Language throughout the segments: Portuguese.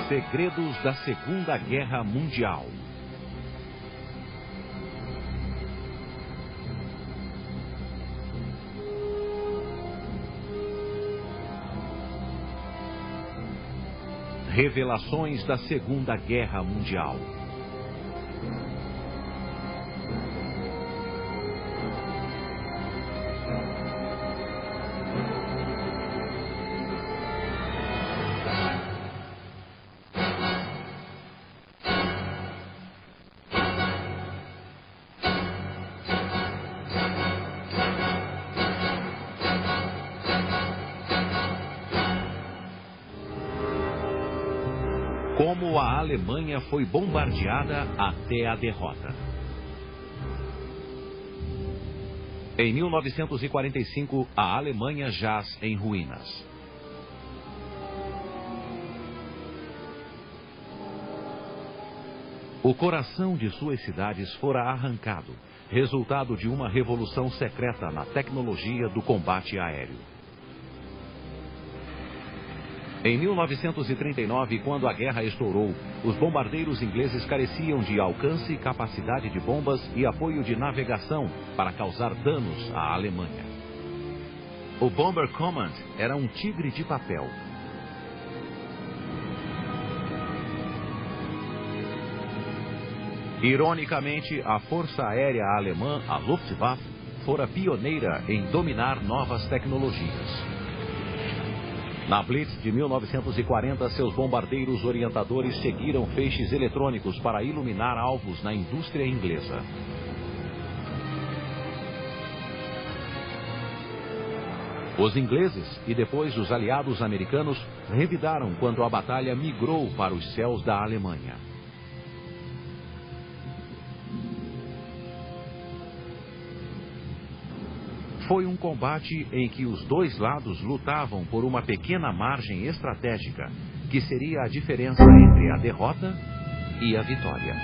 Segredos da Segunda Guerra Mundial. Revelações da Segunda Guerra Mundial. Como a Alemanha foi bombardeada até a derrota. Em 1945, a Alemanha jaz em ruínas. O coração de suas cidades fora arrancado, resultado de uma revolução secreta na tecnologia do combate aéreo. Em 1939, quando a guerra estourou, os bombardeiros ingleses careciam de alcance, capacidade de bombas e apoio de navegação para causar danos à Alemanha. O Bomber Command era um tigre de papel. Ironicamente, a Força Aérea Alemã, a Luftwaffe, fora pioneira em dominar novas tecnologias. Na Blitz de 1940, seus bombardeiros orientadores seguiram feixes eletrônicos para iluminar alvos na indústria inglesa. Os ingleses e depois os aliados americanos revidaram quando a batalha migrou para os céus da Alemanha. Foi um combate em que os dois lados lutavam por uma pequena margem estratégica, que seria a diferença entre a derrota e a vitória.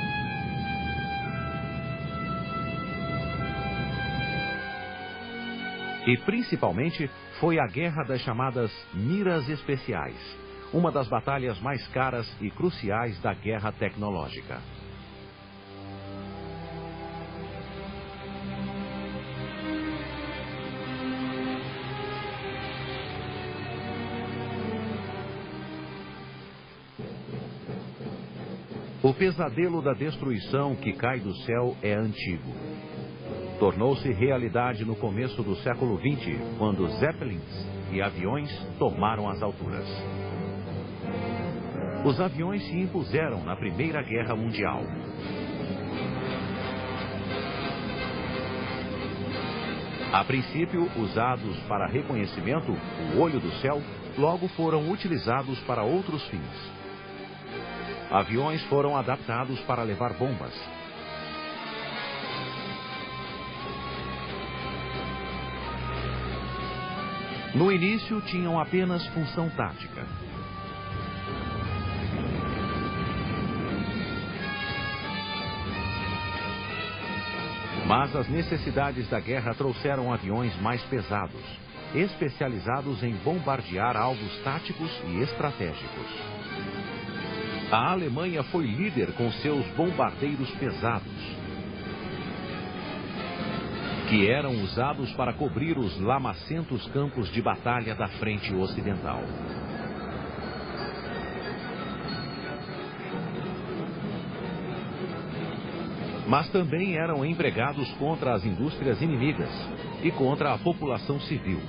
E principalmente foi a guerra das chamadas miras especiais, uma das batalhas mais caras e cruciais da guerra tecnológica. O pesadelo da destruição que cai do céu é antigo. Tornou-se realidade no começo do século XX, quando Zeppelins e aviões tomaram as alturas. Os aviões se impuseram na Primeira Guerra Mundial. A princípio, usados para reconhecimento, o olho do céu, logo foram utilizados para outros fins. Aviões foram adaptados para levar bombas. No início, tinham apenas função tática. Mas as necessidades da guerra trouxeram aviões mais pesados, especializados em bombardear alvos táticos e estratégicos. A Alemanha foi líder com seus bombardeiros pesados, que eram usados para cobrir os lamacentos campos de batalha da frente ocidental. Mas também eram empregados contra as indústrias inimigas e contra a população civil.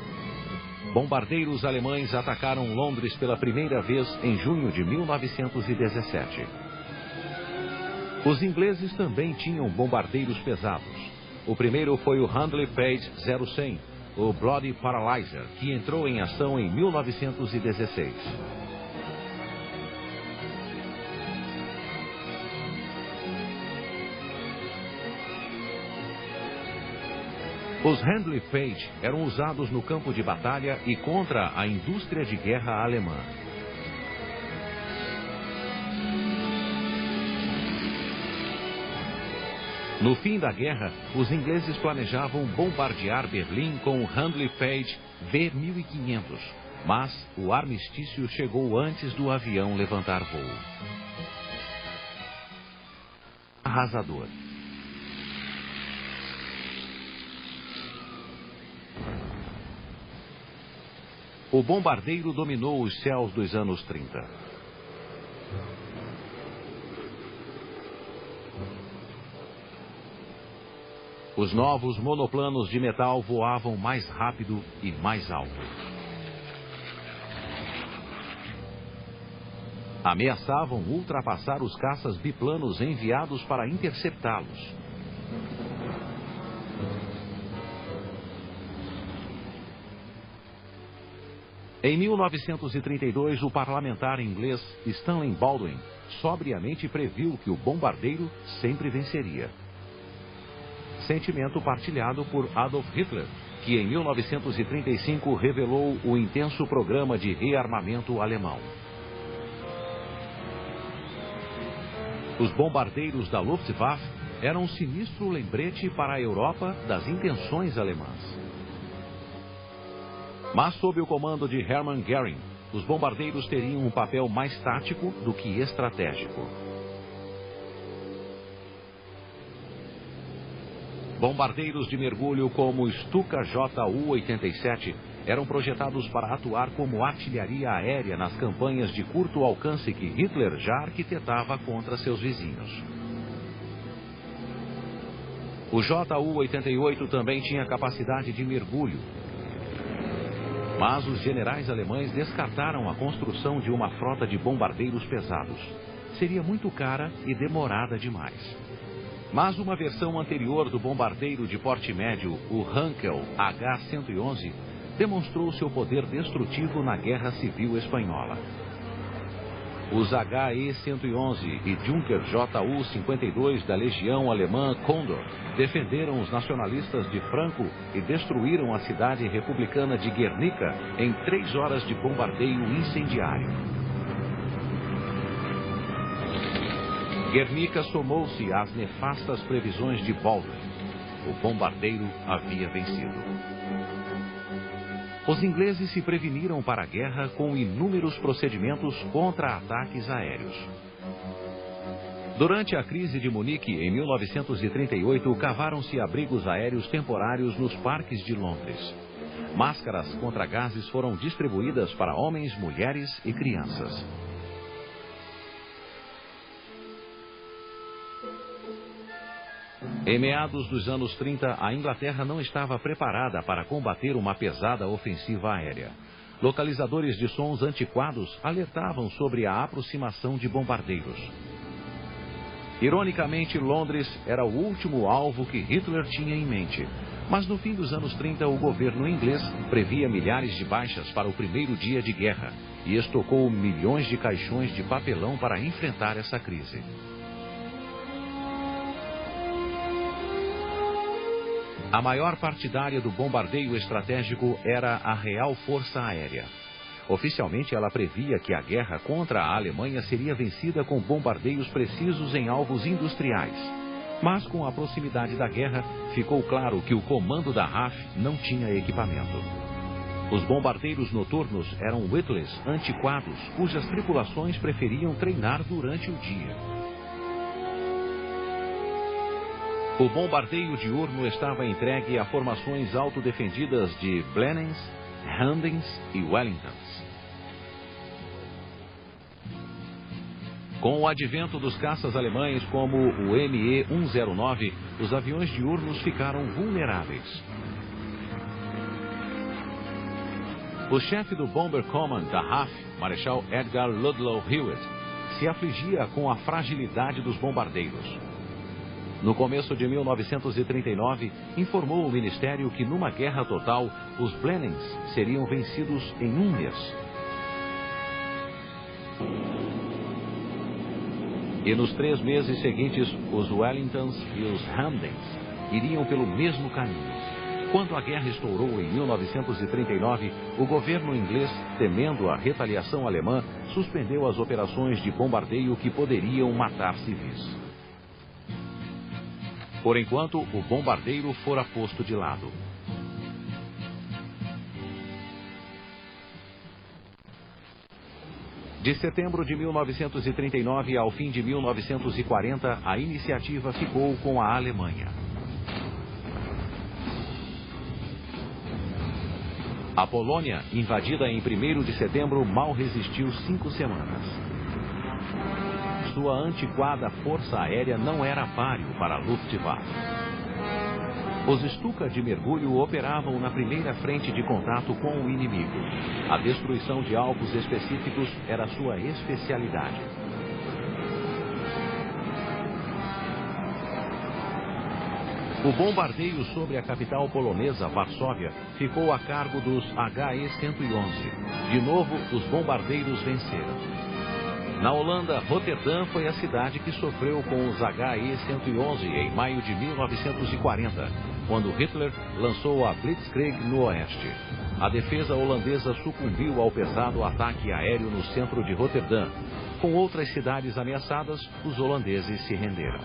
Bombardeiros alemães atacaram Londres pela primeira vez em junho de 1917. Os ingleses também tinham bombardeiros pesados. O primeiro foi o Handley Page 0100, o Bloody Paralyzer, que entrou em ação em 1916. Os Handley Page eram usados no campo de batalha e contra a indústria de guerra alemã. No fim da guerra, os ingleses planejavam bombardear Berlim com o Handley Page V-1500, Mas o armistício chegou antes do avião levantar voo. Arrasador. O bombardeiro dominou os céus dos anos 30. Os novos monoplanos de metal voavam mais rápido e mais alto. Ameaçavam ultrapassar os caças biplanos enviados para interceptá-los. Em 1932, o parlamentar inglês Stanley Baldwin sobriamente previu que o bombardeiro sempre venceria. Sentimento partilhado por Adolf Hitler, que em 1935 revelou o intenso programa de rearmamento alemão. Os bombardeiros da Luftwaffe eram um sinistro lembrete para a Europa das intenções alemãs. Mas sob o comando de Hermann Göring, os bombardeiros teriam um papel mais tático do que estratégico. Bombardeiros de mergulho como o Stuka Ju-87 eram projetados para atuar como artilharia aérea nas campanhas de curto alcance que Hitler já arquitetava contra seus vizinhos. O Ju-88 também tinha capacidade de mergulho. Mas os generais alemães descartaram a construção de uma frota de bombardeiros pesados. Seria muito cara e demorada demais. Mas uma versão anterior do bombardeiro de porte médio, o Heinkel H-111, demonstrou seu poder destrutivo na Guerra Civil Espanhola. Os HE-111 e Junker Ju-52 da Legião Alemã Condor defenderam os nacionalistas de Franco e destruíram a cidade republicana de Guernica em 3 horas de bombardeio incendiário. Guernica somou-se às nefastas previsões de Baldwin. O bombardeiro havia vencido. Os ingleses se preveniram para a guerra com inúmeros procedimentos contra ataques aéreos. Durante a crise de Munique, em 1938, cavaram-se abrigos aéreos temporários nos parques de Londres. Máscaras contra gases foram distribuídas para homens, mulheres e crianças. Em meados dos anos 30, a Inglaterra não estava preparada para combater uma pesada ofensiva aérea. Localizadores de sons antiquados alertavam sobre a aproximação de bombardeiros. Ironicamente, Londres era o último alvo que Hitler tinha em mente. Mas no fim dos anos 30, o governo inglês previa milhares de baixas para o primeiro dia de guerra e estocou milhões de caixões de papelão para enfrentar essa crise. A maior partidária do bombardeio estratégico era a Real Força Aérea. Oficialmente, ela previa que a guerra contra a Alemanha seria vencida com bombardeios precisos em alvos industriais. Mas com a proximidade da guerra, ficou claro que o comando da RAF não tinha equipamento. Os bombardeiros noturnos eram Whittles antiquados, cujas tripulações preferiam treinar durante o dia. O bombardeio diurno estava entregue a formações autodefendidas de Blenheims, Handens e Wellingtons. Com o advento dos caças alemães como o Me-109, os aviões diurnos ficaram vulneráveis. O chefe do Bomber Command da RAF, Marechal Edgar Ludlow Hewitt, se afligia com a fragilidade dos bombardeiros. No começo de 1939, informou o Ministério que numa guerra total, os Blenheims seriam vencidos em um mês. E nos 3 meses seguintes, os Wellingtons e os Handens iriam pelo mesmo caminho. Quando a guerra estourou em 1939, o governo inglês, temendo a retaliação alemã, suspendeu as operações de bombardeio que poderiam matar civis. Por enquanto, o bombardeiro fora posto de lado. De setembro de 1939 ao fim de 1940, a iniciativa ficou com a Alemanha. A Polônia, invadida em 1º de setembro, mal resistiu 5 semanas. Sua antiquada força aérea não era páreo para a Luftwaffe. Os Stuka de mergulho operavam na primeira frente de contato com o inimigo. A destruição de alvos específicos era sua especialidade. O bombardeio sobre a capital polonesa, Varsóvia, ficou a cargo dos HE-111. De novo, os bombardeiros venceram. Na Holanda, Roterdã foi a cidade que sofreu com os HE-111 em maio de 1940, quando Hitler lançou a Blitzkrieg no oeste. A defesa holandesa sucumbiu ao pesado ataque aéreo no centro de Roterdã. Com outras cidades ameaçadas, os holandeses se renderam.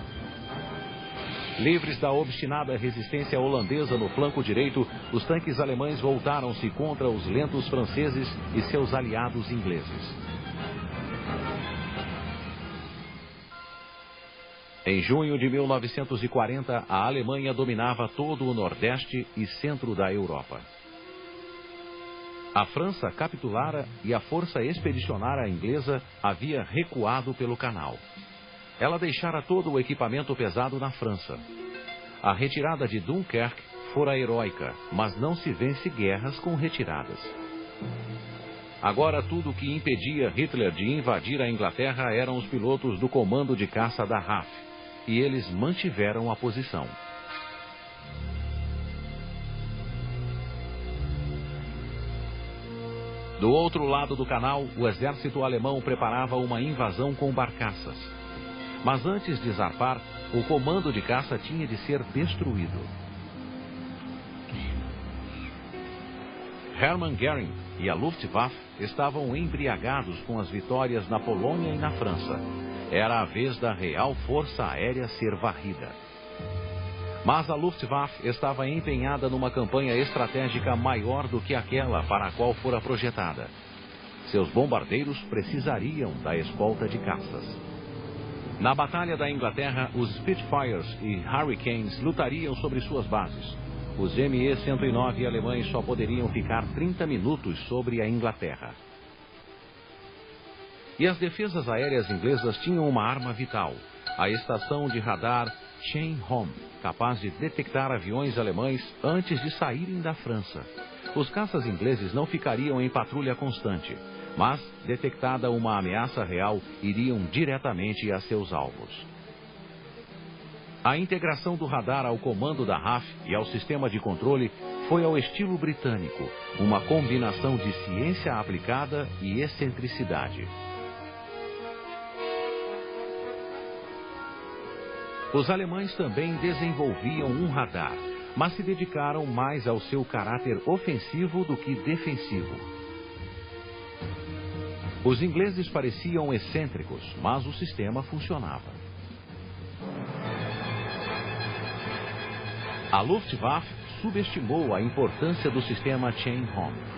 Livres da obstinada resistência holandesa no flanco direito, os tanques alemães voltaram-se contra os lentos franceses e seus aliados ingleses. Em junho de 1940, a Alemanha dominava todo o Nordeste e centro da Europa. A França capitulara e a força expedicionária inglesa havia recuado pelo canal. Ela deixara todo o equipamento pesado na França. A retirada de Dunkerque fora heróica, mas não se vence guerras com retiradas. Agora tudo o que impedia Hitler de invadir a Inglaterra eram os pilotos do comando de caça da RAF. E eles mantiveram a posição. Do outro lado do canal, o exército alemão preparava uma invasão com barcaças. Mas antes de zarpar, o comando de caça tinha de ser destruído. Hermann Göring e a Luftwaffe estavam embriagados com as vitórias na Polônia e na França. Era a vez da real força aérea ser varrida. Mas a Luftwaffe estava empenhada numa campanha estratégica maior do que aquela para a qual fora projetada. Seus bombardeiros precisariam da escolta de caças. Na Batalha da Inglaterra, os Spitfires e Hurricanes lutariam sobre suas bases. Os ME-109 alemães só poderiam ficar 30 minutos sobre a Inglaterra. E as defesas aéreas inglesas tinham uma arma vital, a estação de radar Chain-Home, capaz de detectar aviões alemães antes de saírem da França. Os caças ingleses não ficariam em patrulha constante, mas, detectada uma ameaça real, iriam diretamente a seus alvos. A integração do radar ao comando da RAF e ao sistema de controle foi ao estilo britânico, uma combinação de ciência aplicada e excentricidade. Os alemães também desenvolviam um radar, mas se dedicaram mais ao seu caráter ofensivo do que defensivo. Os ingleses pareciam excêntricos, mas o sistema funcionava. A Luftwaffe subestimou a importância do sistema Chain-Home.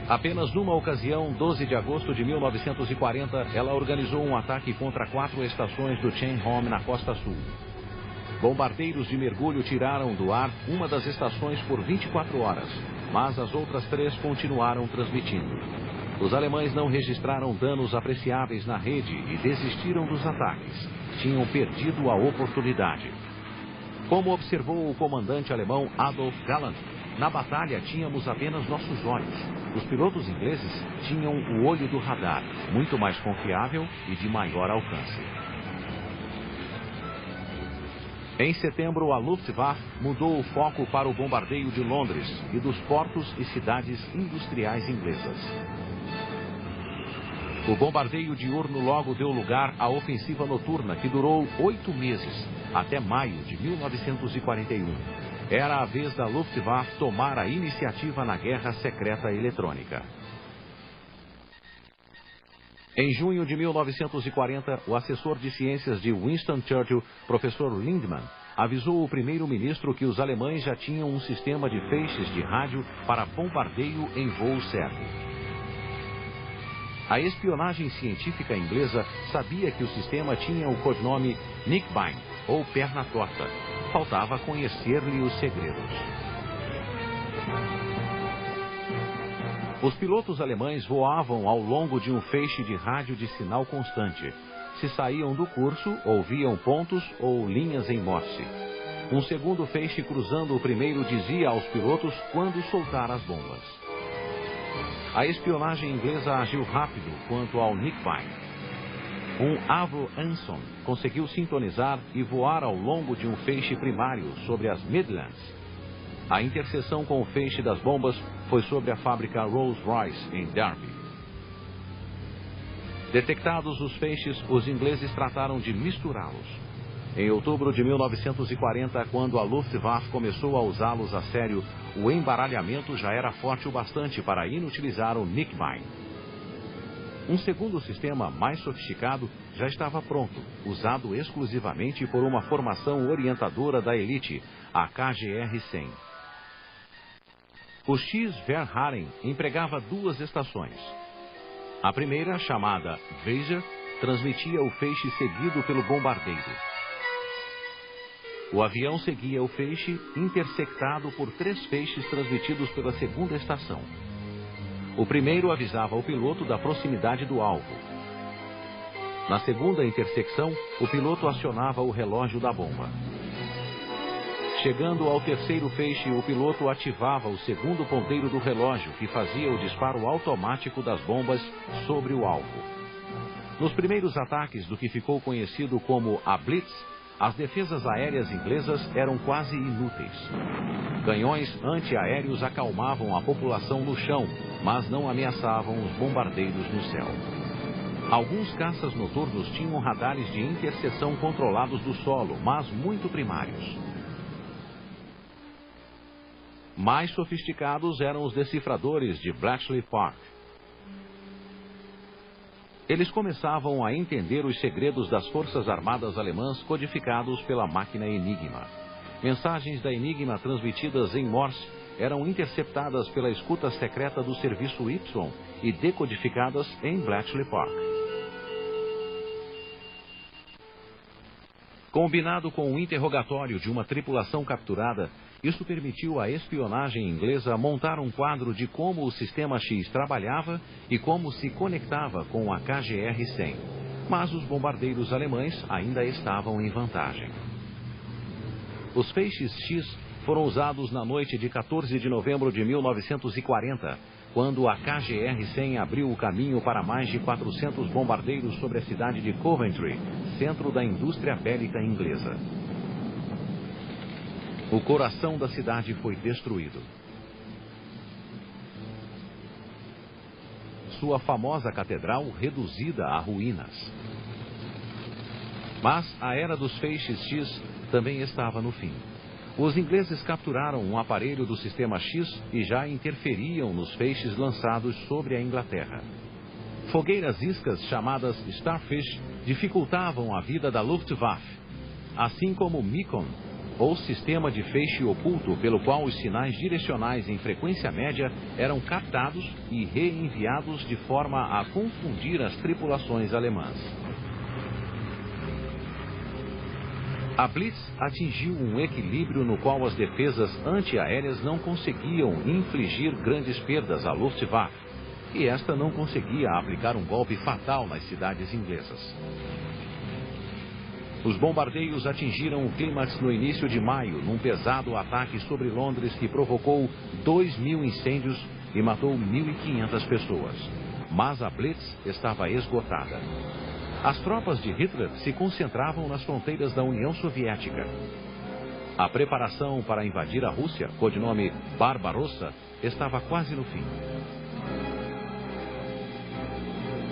Apenas numa ocasião, 12 de agosto de 1940, ela organizou um ataque contra 4 estações do Chain-Home na costa sul. Bombardeiros de mergulho tiraram do ar uma das estações por 24 horas, mas as outras 3 continuaram transmitindo. Os alemães não registraram danos apreciáveis na rede e desistiram dos ataques. Tinham perdido a oportunidade. Como observou o comandante alemão Adolf Galland, na batalha tínhamos apenas nossos olhos. Os pilotos ingleses tinham o olho do radar, muito mais confiável e de maior alcance. Em setembro, a Luftwaffe mudou o foco para o bombardeio de Londres e dos portos e cidades industriais inglesas. O bombardeio diurno logo deu lugar à ofensiva noturna, que durou 8 meses, até maio de 1941. Era a vez da Luftwaffe tomar a iniciativa na guerra secreta eletrônica. Em junho de 1940, o assessor de ciências de Winston Churchill, professor Lindemann, avisou o primeiro-ministro que os alemães já tinham um sistema de feixes de rádio para bombardeio em voo certo. A espionagem científica inglesa sabia que o sistema tinha o codinome Nickbine, ou perna torta. Faltava conhecer-lhe os segredos. Os pilotos alemães voavam ao longo de um feixe de rádio de sinal constante. Se saíam do curso, ouviam pontos ou linhas em Morse. Um segundo feixe cruzando o primeiro dizia aos pilotos quando soltar as bombas. A espionagem inglesa agiu rápido quanto ao Nickbine. Um Avro Anson conseguiu sintonizar e voar ao longo de um feixe primário sobre as Midlands. A interseção com o feixe das bombas foi sobre a fábrica Rolls-Royce, em Derby. Detectados os feixes, os ingleses trataram de misturá-los. Em outubro de 1940, quando a Luftwaffe começou a usá-los a sério, o embaralhamento já era forte o bastante para inutilizar o Nickbine. Um segundo sistema mais sofisticado já estava pronto, usado exclusivamente por uma formação orientadora da elite, a KGR-100. O X-Verhaeren empregava duas estações. A primeira, chamada Weiser, transmitia o feixe seguido pelo bombardeiro. O avião seguia o feixe, intersectado por 3 feixes transmitidos pela segunda estação. O primeiro avisava o piloto da proximidade do alvo. Na segunda intersecção, o piloto acionava o relógio da bomba. Chegando ao terceiro feixe, o piloto ativava o segundo ponteiro do relógio, que fazia o disparo automático das bombas sobre o alvo. Nos primeiros ataques do que ficou conhecido como a Blitz, as defesas aéreas inglesas eram quase inúteis. Canhões antiaéreos acalmavam a população no chão, mas não ameaçavam os bombardeiros no céu. Alguns caças noturnos tinham radares de interseção controlados do solo, mas muito primários. Mais sofisticados eram os decifradores de Bletchley Park. Eles começavam a entender os segredos das forças armadas alemãs codificados pela máquina Enigma. Mensagens da Enigma transmitidas em Morse eram interceptadas pela escuta secreta do Serviço Y e decodificadas em Bletchley Park. Combinado com o interrogatório de uma tripulação capturada, isso permitiu à espionagem inglesa montar um quadro de como o Sistema X trabalhava e como se conectava com a KGR-100. Mas os bombardeiros alemães ainda estavam em vantagem. Os feixes X foram usados na noite de 14 de novembro de 1940, quando a KGR-100 abriu o caminho para mais de 400 bombardeiros sobre a cidade de Coventry, centro da indústria bélica inglesa. O coração da cidade foi destruído. Sua famosa catedral reduzida a ruínas. Mas a era dos feixes X também estava no fim. Os ingleses capturaram um aparelho do sistema X e já interferiam nos feixes lançados sobre a Inglaterra. Fogueiras iscas chamadas Starfish dificultavam a vida da Luftwaffe, assim como o Micon, ou sistema de feixe oculto pelo qual os sinais direcionais em frequência média eram captados e reenviados de forma a confundir as tripulações alemãs. A Blitz atingiu um equilíbrio no qual as defesas antiaéreas não conseguiam infligir grandes perdas à Luftwaffe, e esta não conseguia aplicar um golpe fatal nas cidades inglesas. Os bombardeios atingiram o clímax no início de maio, num pesado ataque sobre Londres que provocou 2.000 incêndios e matou 1.500 pessoas. Mas a Blitz estava esgotada. As tropas de Hitler se concentravam nas fronteiras da União Soviética. A preparação para invadir a Rússia, codinome Barbarossa, estava quase no fim.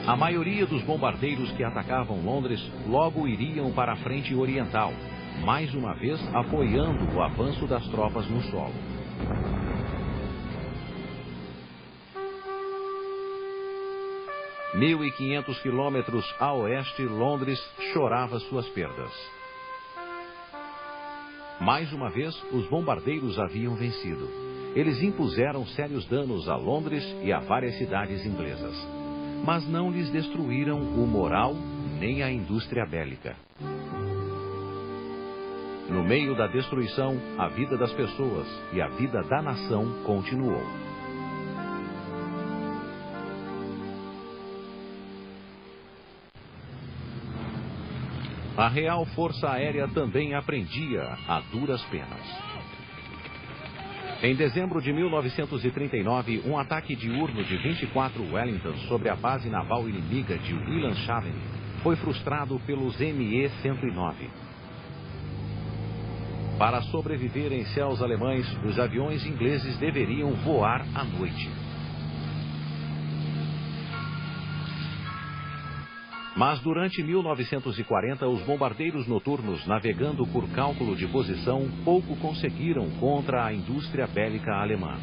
A maioria dos bombardeiros que atacavam Londres logo iriam para a frente oriental, mais uma vez apoiando o avanço das tropas no solo. Mil e 500 quilômetros a oeste, Londres chorava suas perdas. Mais uma vez, os bombardeiros haviam vencido. Eles impuseram sérios danos a Londres e a várias cidades inglesas. mas não lhes destruíram o moral nem a indústria bélica. No meio da destruição, a vida das pessoas e a vida da nação continuou. A Real Força Aérea também aprendia a duras penas. Em dezembro de 1939, um ataque diurno de 24 Wellingtons sobre a base naval inimiga de Wilhelmshaven foi frustrado pelos Me-109. Para sobreviver em céus alemães, os aviões ingleses deveriam voar à noite. Mas durante 1940, os bombardeiros noturnos, navegando por cálculo de posição, pouco conseguiram contra a indústria bélica alemã.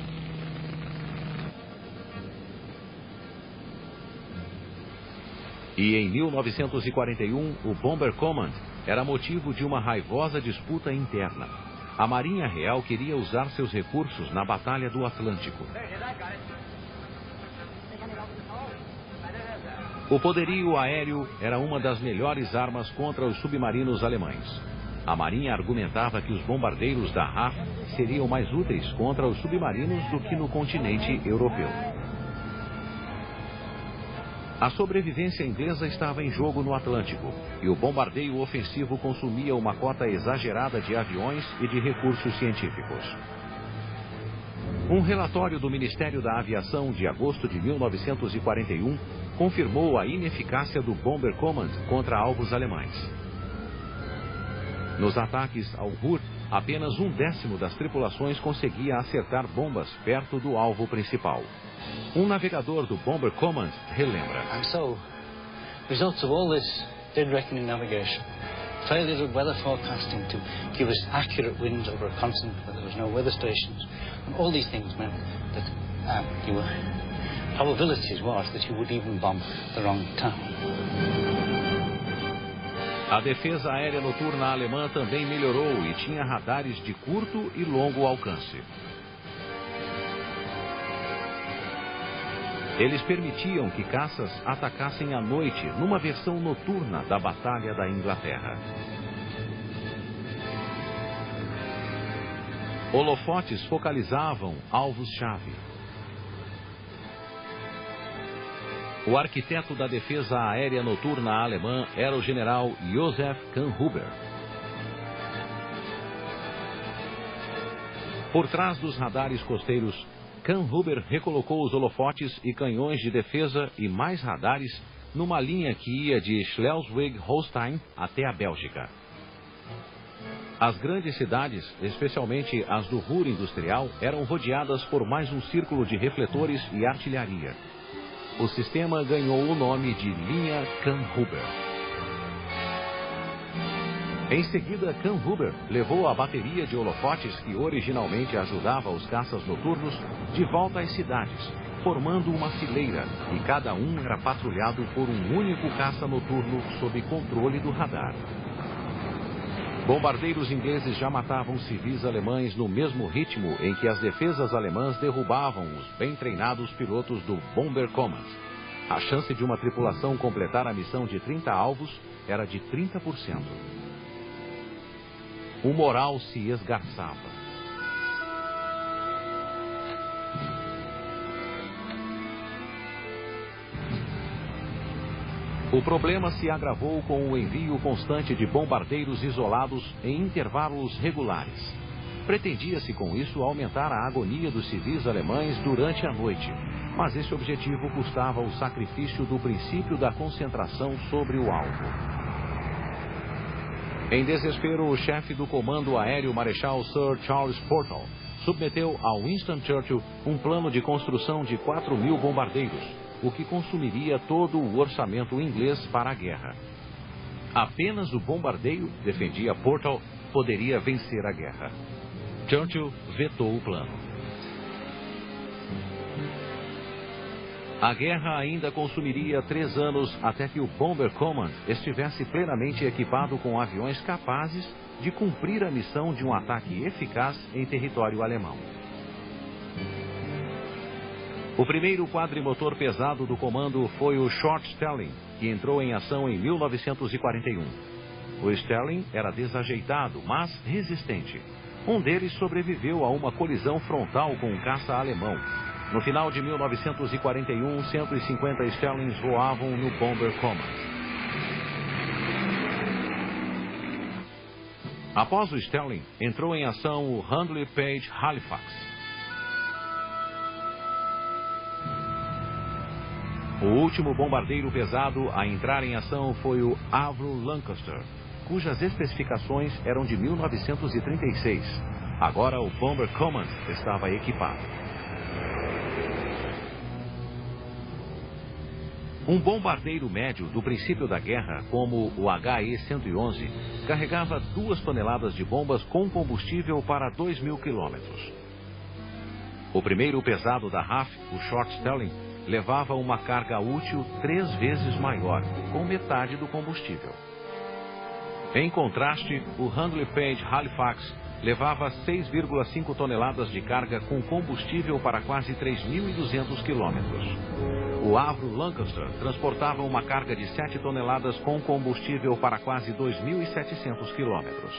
E em 1941, o Bomber Command era motivo de uma raivosa disputa interna. A Marinha Real queria usar seus recursos na Batalha do Atlântico. O poderio aéreo era uma das melhores armas contra os submarinos alemães. A Marinha argumentava que os bombardeiros da RAF seriam mais úteis contra os submarinos do que no continente europeu. A sobrevivência inglesa estava em jogo no Atlântico, e o bombardeio ofensivo consumia uma cota exagerada de aviões e de recursos científicos. Um relatório do Ministério da Aviação de agosto de 1941 confirmou a ineficácia do Bomber Command contra alvos alemães. Nos ataques ao Ruhr, apenas 1/10 das tripulações conseguia acertar bombas perto do alvo principal. Um navegador do Bomber Command relembra. And so, results of all this dead reckoning navigation, failure of weather forecasting to give us accurate winds over a continent where there was no weather stations, and all these things meant that probabilities was that you would even bomb the wrong town. A defesa aérea noturna alemã também melhorou e tinha radares de curto e longo alcance. Eles permitiam que caças atacassem à noite numa versão noturna da Batalha da Inglaterra. Holofotes focalizavam alvos-chave. O arquiteto da defesa aérea noturna alemã era o general Josef Kahnhuber. Por trás dos radares costeiros, Kahnhuber recolocou os holofotes e canhões de defesa e mais radares numa linha que ia de Schleswig-Holstein até a Bélgica. As grandes cidades, especialmente as do Ruhr industrial, eram rodeadas por mais um círculo de refletores e artilharia. O sistema ganhou o nome de linha Kahnhuber. Em seguida, Kahnhuber levou a bateria de holofotes que originalmente ajudava os caças noturnos de volta às cidades, formando uma fileira, e cada um era patrulhado por um único caça noturno sob controle do radar. Bombardeiros ingleses já matavam civis alemães no mesmo ritmo em que as defesas alemãs derrubavam os bem treinados pilotos do Bomber Command. A chance de uma tripulação completar a missão de 30 alvos era de 30%. O moral se esgarçava. O problema se agravou com o envio constante de bombardeiros isolados em intervalos regulares. Pretendia-se com isso aumentar a agonia dos civis alemães durante a noite, mas esse objetivo custava o sacrifício do princípio da concentração sobre o alvo. Em desespero, o chefe do comando aéreo, Marechal Sir Charles Portal, submeteu a Winston Churchill um plano de construção de 4.000 bombardeiros, o que consumiria todo o orçamento inglês para a guerra. Apenas o bombardeio, defendia Portal, poderia vencer a guerra. Churchill vetou o plano. A guerra ainda consumiria 3 anos até que o Bomber Command estivesse plenamente equipado com aviões capazes de cumprir a missão de um ataque eficaz em território alemão. O primeiro quadrimotor pesado do comando foi o Short Sterling, que entrou em ação em 1941. O Sterling era desajeitado, mas resistente. Um deles sobreviveu a uma colisão frontal com um caça alemão. No final de 1941, 150 Sterlings voavam no Bomber Command. Após o Sterling, entrou em ação o Handley Page Halifax. O último bombardeiro pesado a entrar em ação foi o Avro Lancaster, cujas especificações eram de 1936. Agora o Bomber Command estava equipado. Um bombardeiro médio do princípio da guerra, como o HE-111, carregava 2 toneladas de bombas com combustível para 2.000 quilômetros. O primeiro pesado da RAF, o Short Sterling, levava uma carga útil 3 vezes maior, com metade do combustível. Em contraste, o Handley Page Halifax levava 6,5 toneladas de carga com combustível para quase 3.200 quilômetros. O Avro Lancaster transportava uma carga de 7 toneladas com combustível para quase 2.700 quilômetros.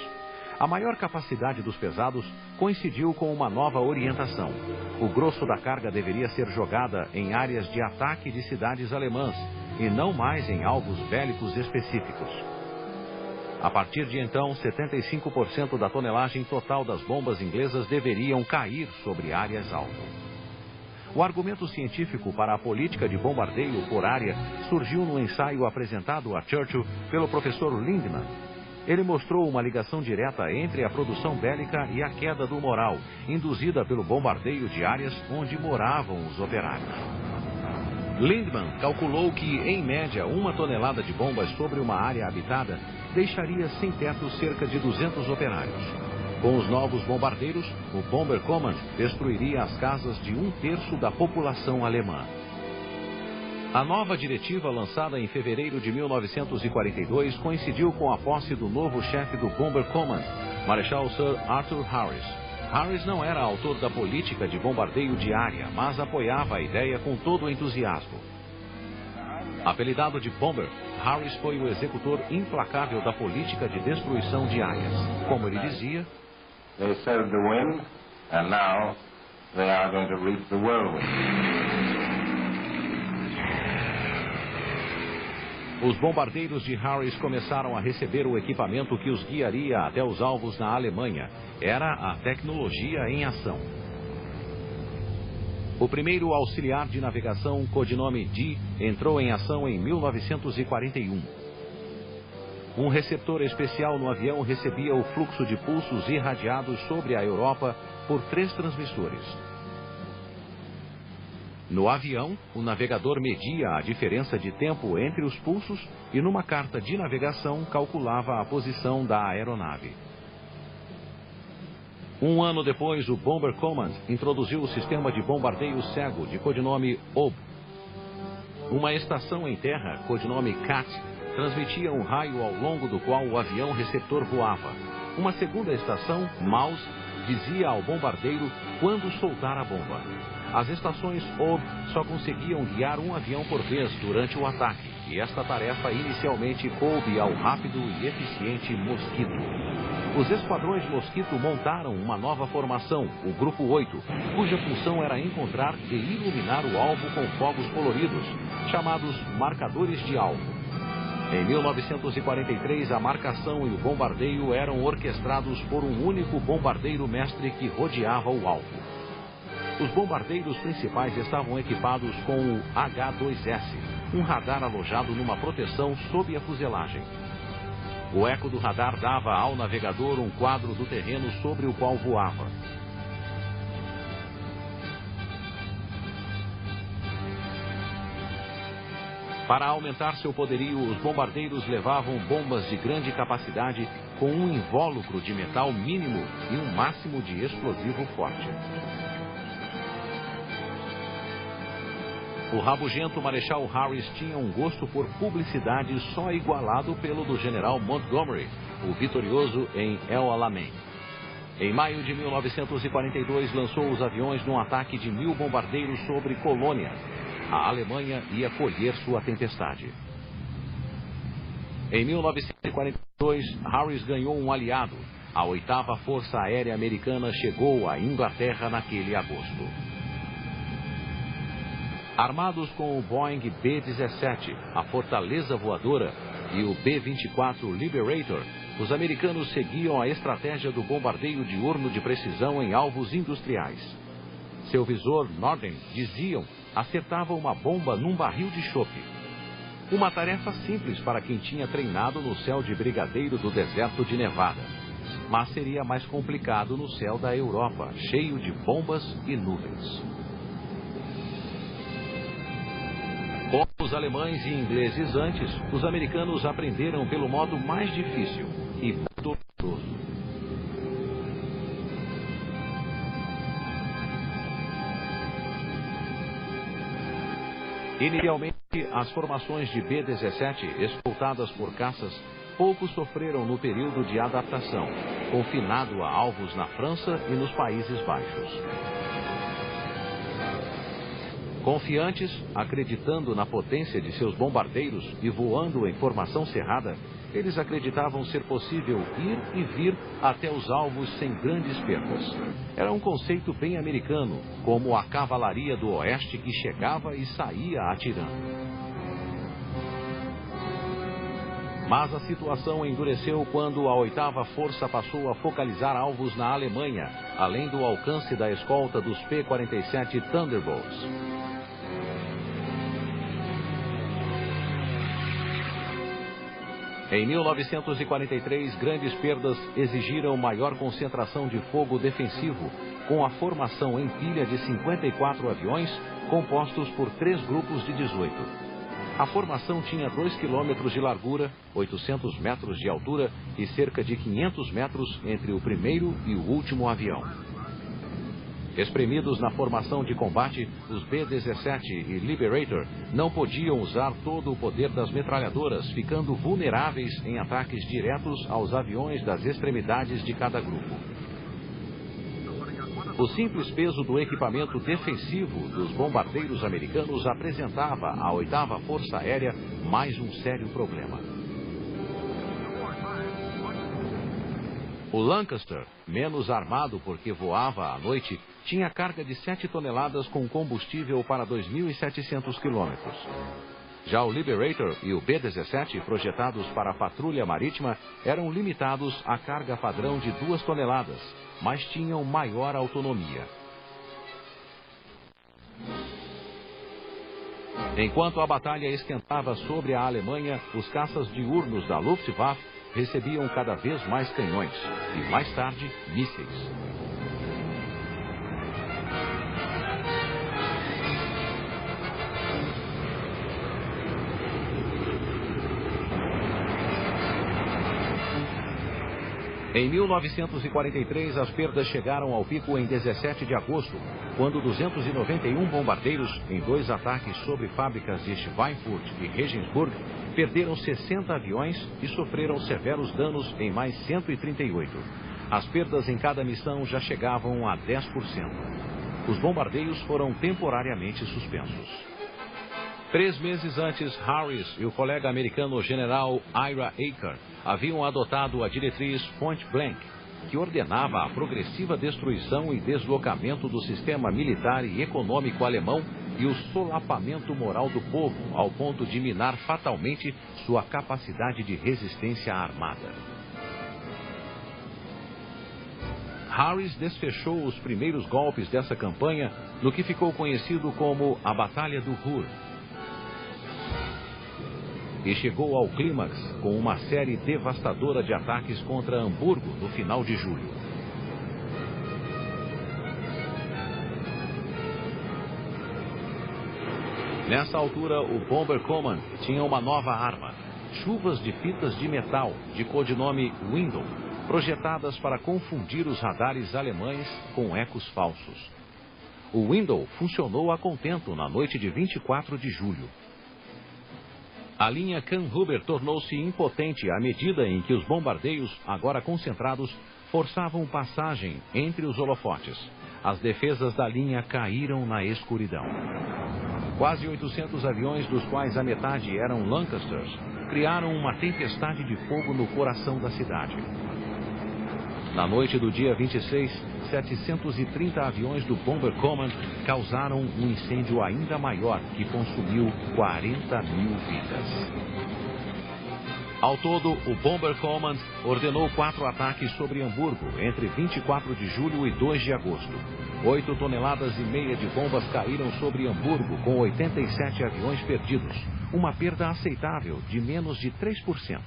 A maior capacidade dos pesados coincidiu com uma nova orientação. O grosso da carga deveria ser jogada em áreas de ataque de cidades alemãs e não mais em alvos bélicos específicos. A partir de então, 75% da tonelagem total das bombas inglesas deveriam cair sobre áreas-alvo. O argumento científico para a política de bombardeio por área surgiu no ensaio apresentado a Churchill pelo professor Lindemann. Ele mostrou uma ligação direta entre a produção bélica e a queda do moral, induzida pelo bombardeio de áreas onde moravam os operários. Lindemann calculou que, em média, 1 tonelada de bombas sobre uma área habitada deixaria sem teto cerca de 200 operários. Com os novos bombardeiros, o Bomber Command destruiria as casas de 1/3 da população alemã. A nova diretiva, lançada em fevereiro de 1942, coincidiu com a posse do novo chefe do Bomber Command, Marechal Sir Arthur Harris. Harris não era autor da política de bombardeio de área, mas apoiava a ideia com todo o entusiasmo. Apelidado de Bomber, Harris foi o executor implacável da política de destruição de áreas. Como ele dizia, "They sowed the wind, and now they are going to reap the whirlwind." Os bombardeiros de Harris começaram a receber o equipamento que os guiaria até os alvos na Alemanha. Era a tecnologia em ação. O primeiro auxiliar de navegação, codinome D, entrou em ação em 1941. Um receptor especial no avião recebia o fluxo de pulsos irradiados sobre a Europa por 3 transmissores. No avião, o navegador media a diferença de tempo entre os pulsos e, numa carta de navegação, calculava a posição da aeronave. Um ano depois, o Bomber Command introduziu o sistema de bombardeio cego, de codinome OB. Uma estação em terra, codinome CAT, transmitia um raio ao longo do qual o avião receptor voava. Uma segunda estação, MAUS, dizia ao bombardeiro quando soltar a bomba. As estações OB só conseguiam guiar um avião por vez durante o ataque, e esta tarefa inicialmente coube ao rápido e eficiente Mosquito. Os esquadrões Mosquito montaram uma nova formação, o Grupo 8, cuja função era encontrar e iluminar o alvo com fogos coloridos, chamados marcadores de alvo. Em 1943, a marcação e o bombardeio eram orquestrados por um único bombardeiro mestre que rodeava o alvo. Os bombardeiros principais estavam equipados com o H-2S, um radar alojado numa proteção sob a fuselagem. O eco do radar dava ao navegador um quadro do terreno sobre o qual voava. Para aumentar seu poderio, os bombardeiros levavam bombas de grande capacidade com um invólucro de metal mínimo e um máximo de explosivo forte. O rabugento Marechal Harris tinha um gosto por publicidade só igualado pelo do general Montgomery, o vitorioso em El Alamein. Em maio de 1942, lançou os aviões num ataque de 1.000 bombardeiros sobre Colônia. A Alemanha ia colher sua tempestade. Em 1942, Harris ganhou um aliado. A 8ª Força Aérea Americana chegou à Inglaterra naquele agosto. Armados com o Boeing B-17, a Fortaleza Voadora, e o B-24 Liberator, os americanos seguiam a estratégia do bombardeio diurno de precisão em alvos industriais. Seu visor Norden, diziam, acertava uma bomba num barril de chope. Uma tarefa simples para quem tinha treinado no céu de brigadeiro do deserto de Nevada. Mas seria mais complicado no céu da Europa, cheio de bombas e nuvens. Como os alemães e ingleses antes, os americanos aprenderam pelo modo mais difícil e doloroso. Inicialmente, as formações de B-17, escoltadas por caças, pouco sofreram no período de adaptação, confinado a alvos na França e nos Países Baixos. Confiantes, acreditando na potência de seus bombardeiros e voando em formação cerrada, eles acreditavam ser possível ir e vir até os alvos sem grandes perdas. Era um conceito bem americano, como a cavalaria do oeste que chegava e saía atirando. Mas a situação endureceu quando a 8ª Força passou a focalizar alvos na Alemanha, além do alcance da escolta dos P-47 Thunderbolts. Em 1943, grandes perdas exigiram maior concentração de fogo defensivo, com a formação em pilha de 54 aviões, compostos por 3 grupos de 18. A formação tinha 2 quilômetros de largura, 800 metros de altura e cerca de 500 metros entre o primeiro e o último avião. Espremidos na formação de combate, os B-17 e Liberator não podiam usar todo o poder das metralhadoras, ficando vulneráveis em ataques diretos aos aviões das extremidades de cada grupo. O simples peso do equipamento defensivo dos bombardeiros americanos apresentava à 8ª Força Aérea mais um sério problema. O Lancaster, menos armado porque voava à noite, tinha carga de 7 toneladas com combustível para 2.700 quilômetros. Já o Liberator e o B-17, projetados para a patrulha marítima, eram limitados à carga padrão de 2 toneladas, mas tinham maior autonomia. Enquanto a batalha esquentava sobre a Alemanha, os caças diurnos da Luftwaffe recebiam cada vez mais canhões e, mais tarde, mísseis. Em 1943, as perdas chegaram ao pico em 17 de agosto, quando 291 bombardeiros, em 2 ataques sobre fábricas de Schweinfurt e Regensburg, perderam 60 aviões e sofreram severos danos em mais 138. As perdas em cada missão já chegavam a 10%. Os bombardeios foram temporariamente suspensos. 3 meses antes, Harris e o colega americano general Ira Eaker haviam adotado a diretriz Point Blank, que ordenava a progressiva destruição e deslocamento do sistema militar e econômico alemão e o solapamento moral do povo, ao ponto de minar fatalmente sua capacidade de resistência armada. Harris desfechou os primeiros golpes dessa campanha no que ficou conhecido como a Batalha do Ruhr, e chegou ao clímax com uma série devastadora de ataques contra Hamburgo no final de julho. Nessa altura, o Bomber Command tinha uma nova arma, chuvas de fitas de metal, de codinome Window, projetadas para confundir os radares alemães com ecos falsos. O Window funcionou a contento na noite de 24 de julho. A linha Kamphuber tornou-se impotente à medida em que os bombardeios, agora concentrados, forçavam passagem entre os holofotes. As defesas da linha caíram na escuridão. Quase 800 aviões, dos quais a metade eram Lancasters, criaram uma tempestade de fogo no coração da cidade. Na noite do dia 26, 730 aviões do Bomber Command causaram um incêndio ainda maior que consumiu 40 mil vidas. Ao todo, o Bomber Command ordenou 4 ataques sobre Hamburgo entre 24 de julho e 2 de agosto. 8,5 toneladas de bombas caíram sobre Hamburgo, com 87 aviões perdidos, uma perda aceitável de menos de 3%.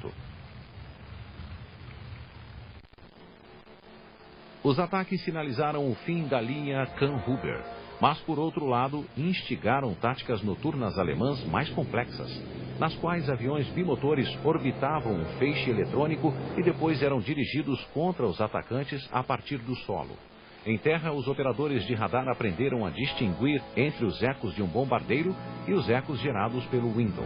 Os ataques sinalizaram o fim da linha Kamphuber, mas, por outro lado, instigaram táticas noturnas alemãs mais complexas, nas quais aviões bimotores orbitavam um feixe eletrônico e depois eram dirigidos contra os atacantes a partir do solo. Em terra, os operadores de radar aprenderam a distinguir entre os ecos de um bombardeiro e os ecos gerados pelo Window.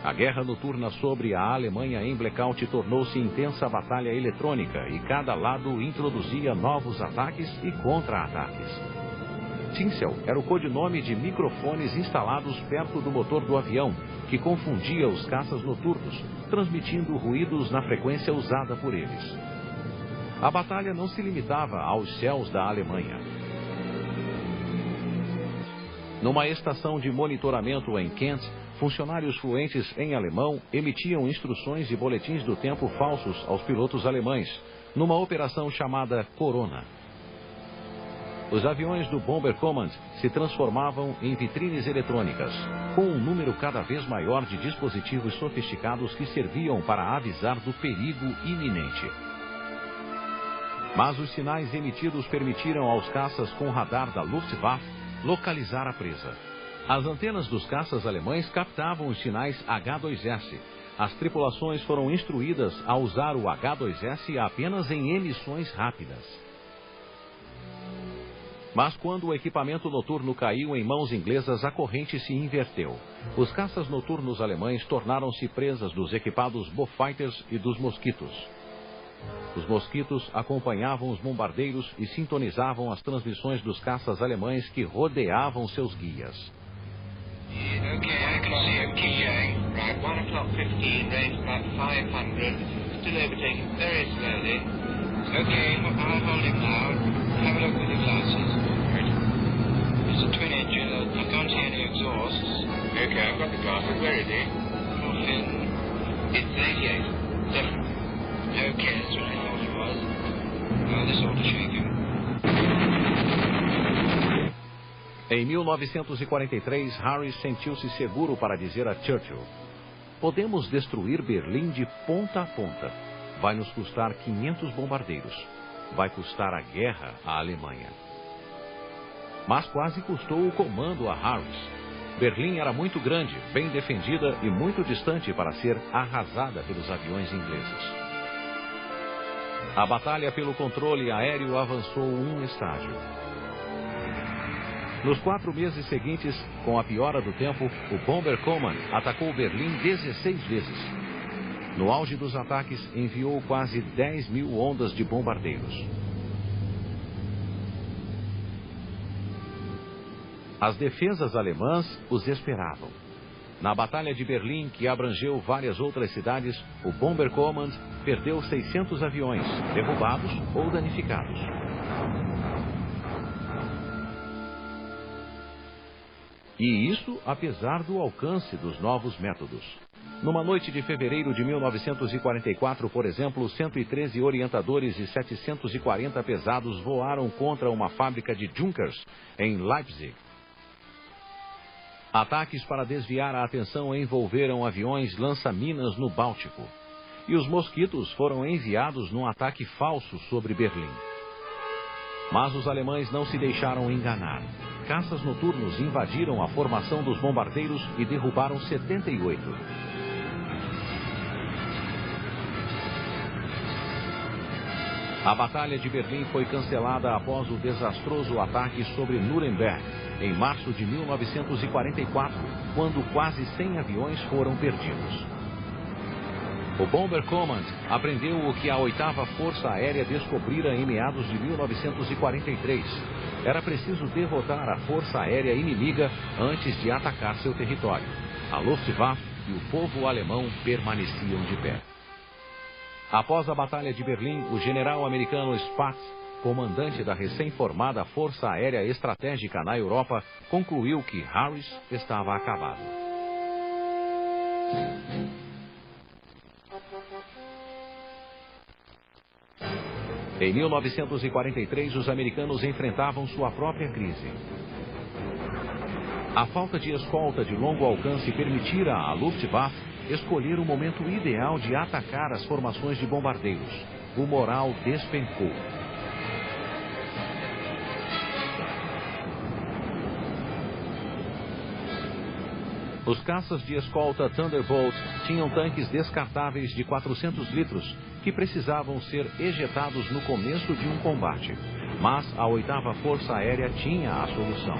A guerra noturna sobre a Alemanha em blackout tornou-se intensa batalha eletrônica e cada lado introduzia novos ataques e contra-ataques. Tinsel era o codinome de microfones instalados perto do motor do avião, que confundia os caças noturnos, transmitindo ruídos na frequência usada por eles. A batalha não se limitava aos céus da Alemanha. Numa estação de monitoramento em Kent, funcionários fluentes em alemão emitiam instruções e boletins do tempo falsos aos pilotos alemães, numa operação chamada Corona. Os aviões do Bomber Command se transformavam em vitrines eletrônicas, com um número cada vez maior de dispositivos sofisticados que serviam para avisar do perigo iminente. Mas os sinais emitidos permitiram aos caças com radar da Luftwaffe localizar a presa. As antenas dos caças alemães captavam os sinais H-2S. As tripulações foram instruídas a usar o H-2S apenas em emissões rápidas. Mas quando o equipamento noturno caiu em mãos inglesas, a corrente se inverteu. Os caças noturnos alemães tornaram-se presas dos equipados Beaufighters e dos Mosquitos. Os Mosquitos acompanhavam os bombardeiros e sintonizavam as transmissões dos caças alemães que rodeavam seus guias. Okay, I can see a QA. Right, 1:15, range about 500. Still overtaking very slowly. Okay, I'll hold him now. Have a look with your glasses. Right. It's a twin engine. I can't see any exhausts. Okay, I've got the glasses. Where is he? It's 88. Definitely. Okay, that's what I thought it was. Well, this ought to shake him. Em 1943, Harris sentiu-se seguro para dizer a Churchill: podemos destruir Berlim de ponta a ponta. Vai nos custar 500 bombardeiros. Vai custar a guerra à Alemanha. Mas quase custou o comando a Harris. Berlim era muito grande, bem defendida e muito distante para ser arrasada pelos aviões ingleses. A batalha pelo controle aéreo avançou um estágio. Nos 4 meses seguintes, com a piora do tempo, o Bomber Command atacou Berlim 16 vezes. No auge dos ataques, enviou quase 10 mil ondas de bombardeiros. As defesas alemãs os esperavam. Na Batalha de Berlim, que abrangeu várias outras cidades, o Bomber Command perdeu 600 aviões, derrubados ou danificados. E isso apesar do alcance dos novos métodos. Numa noite de fevereiro de 1944, por exemplo, 113 orientadores e 740 pesados voaram contra uma fábrica de Junkers em Leipzig. Ataques para desviar a atenção envolveram aviões lança-minas no Báltico. E os Mosquitos foram enviados num ataque falso sobre Berlim. Mas os alemães não se deixaram enganar. Caças noturnos invadiram a formação dos bombardeiros e derrubaram 78. A Batalha de Berlim foi cancelada após o desastroso ataque sobre Nuremberg, em março de 1944, quando quase 100 aviões foram perdidos. O Bomber Command aprendeu o que a 8ª Força Aérea descobrira em meados de 1943. Era preciso derrotar a Força Aérea inimiga antes de atacar seu território. A Luftwaffe e o povo alemão permaneciam de pé. Após a Batalha de Berlim, o general americano Spaatz, comandante da recém-formada Força Aérea Estratégica na Europa, concluiu que Harris estava acabado. Em 1943, os americanos enfrentavam sua própria crise. A falta de escolta de longo alcance permitira à Luftwaffe escolher o momento ideal de atacar as formações de bombardeiros. O moral despencou. Os caças de escolta Thunderbolt tinham tanques descartáveis de 400 litros que precisavam ser ejetados no começo de um combate. Mas a 8ª Força Aérea tinha a solução.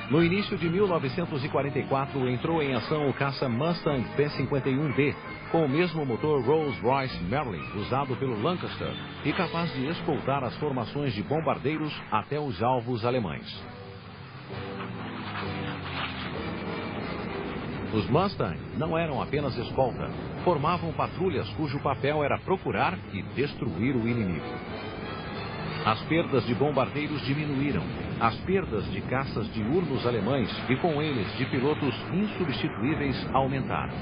No início de 1944, entrou em ação o caça Mustang P-51D, com o mesmo motor Rolls-Royce Merlin usado pelo Lancaster e capaz de escoltar as formações de bombardeiros até os alvos alemães. Os Mustang não eram apenas escolta, formavam patrulhas cujo papel era procurar e destruir o inimigo. As perdas de bombardeiros diminuíram, as perdas de caças diurnos alemães e com eles de pilotos insubstituíveis aumentaram.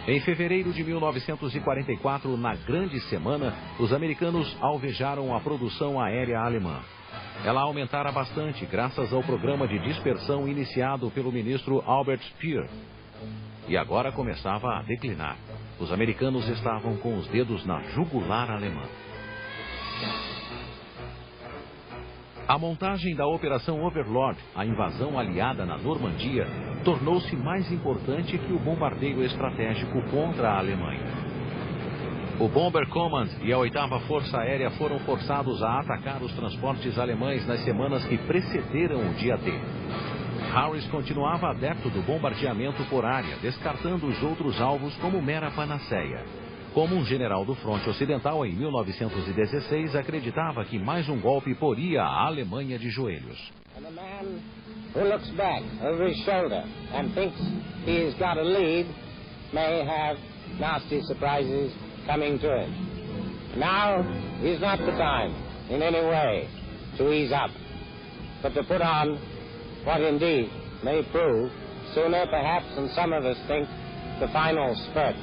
Em fevereiro de 1944, na Grande Semana, os americanos alvejaram a produção aérea alemã. Ela aumentara bastante graças ao programa de dispersão iniciado pelo ministro Albert Speer. E agora começava a declinar. Os americanos estavam com os dedos na jugular alemã. A montagem da Operação Overlord, a invasão aliada na Normandia, tornou-se mais importante que o bombardeio estratégico contra a Alemanha. O Bomber Command e a 8ª Força Aérea foram forçados a atacar os transportes alemães nas semanas que precederam o dia D. Harris continuava adepto do bombardeamento por área, descartando os outros alvos como mera panaceia. Como um general do fronte ocidental em 1916, acreditava que mais um golpe poria a Alemanha de joelhos. And the man who looks back over his shoulder and thinks he's got a lead may have nasty surprises coming to him. Now is not the time in any way to ease up, but to put on what indeed may prove, sooner perhaps than some of us think, the final spurt.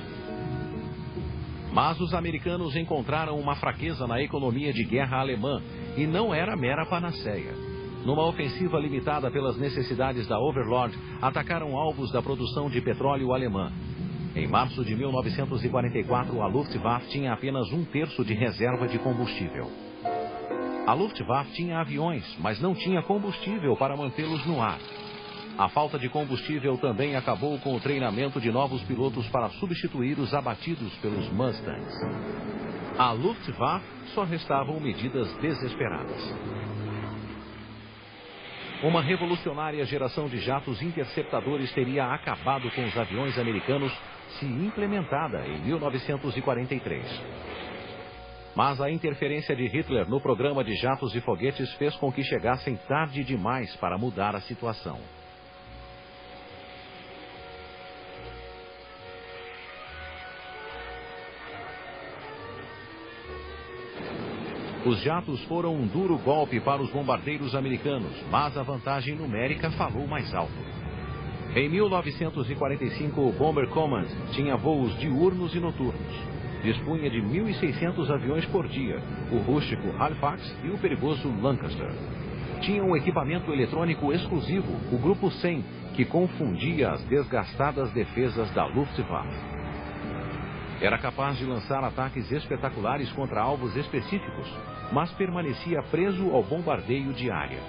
Mas os americanos encontraram uma fraqueza na economia de guerra alemã, e não era mera panaceia. Numa ofensiva limitada pelas necessidades da Overlord, atacaram alvos da produção de petróleo alemã. Em março de 1944, a Luftwaffe tinha apenas 1/3 de reserva de combustível. A Luftwaffe tinha aviões, mas não tinha combustível para mantê-los no ar. A falta de combustível também acabou com o treinamento de novos pilotos para substituir os abatidos pelos Mustangs. À Luftwaffe só restavam medidas desesperadas. Uma revolucionária geração de jatos interceptadores teria acabado com os aviões americanos se implementada em 1943. Mas a interferência de Hitler no programa de jatos e foguetes fez com que chegassem tarde demais para mudar a situação. Os jatos foram um duro golpe para os bombardeiros americanos, mas a vantagem numérica falou mais alto. Em 1945, o Bomber Command tinha voos diurnos e noturnos. Dispunha de 1.600 aviões por dia, o rústico Halifax e o perigoso Lancaster. Tinha um equipamento eletrônico exclusivo, o Grupo 100, que confundia as desgastadas defesas da Luftwaffe. Era capaz de lançar ataques espetaculares contra alvos específicos, mas permanecia preso ao bombardeio de área.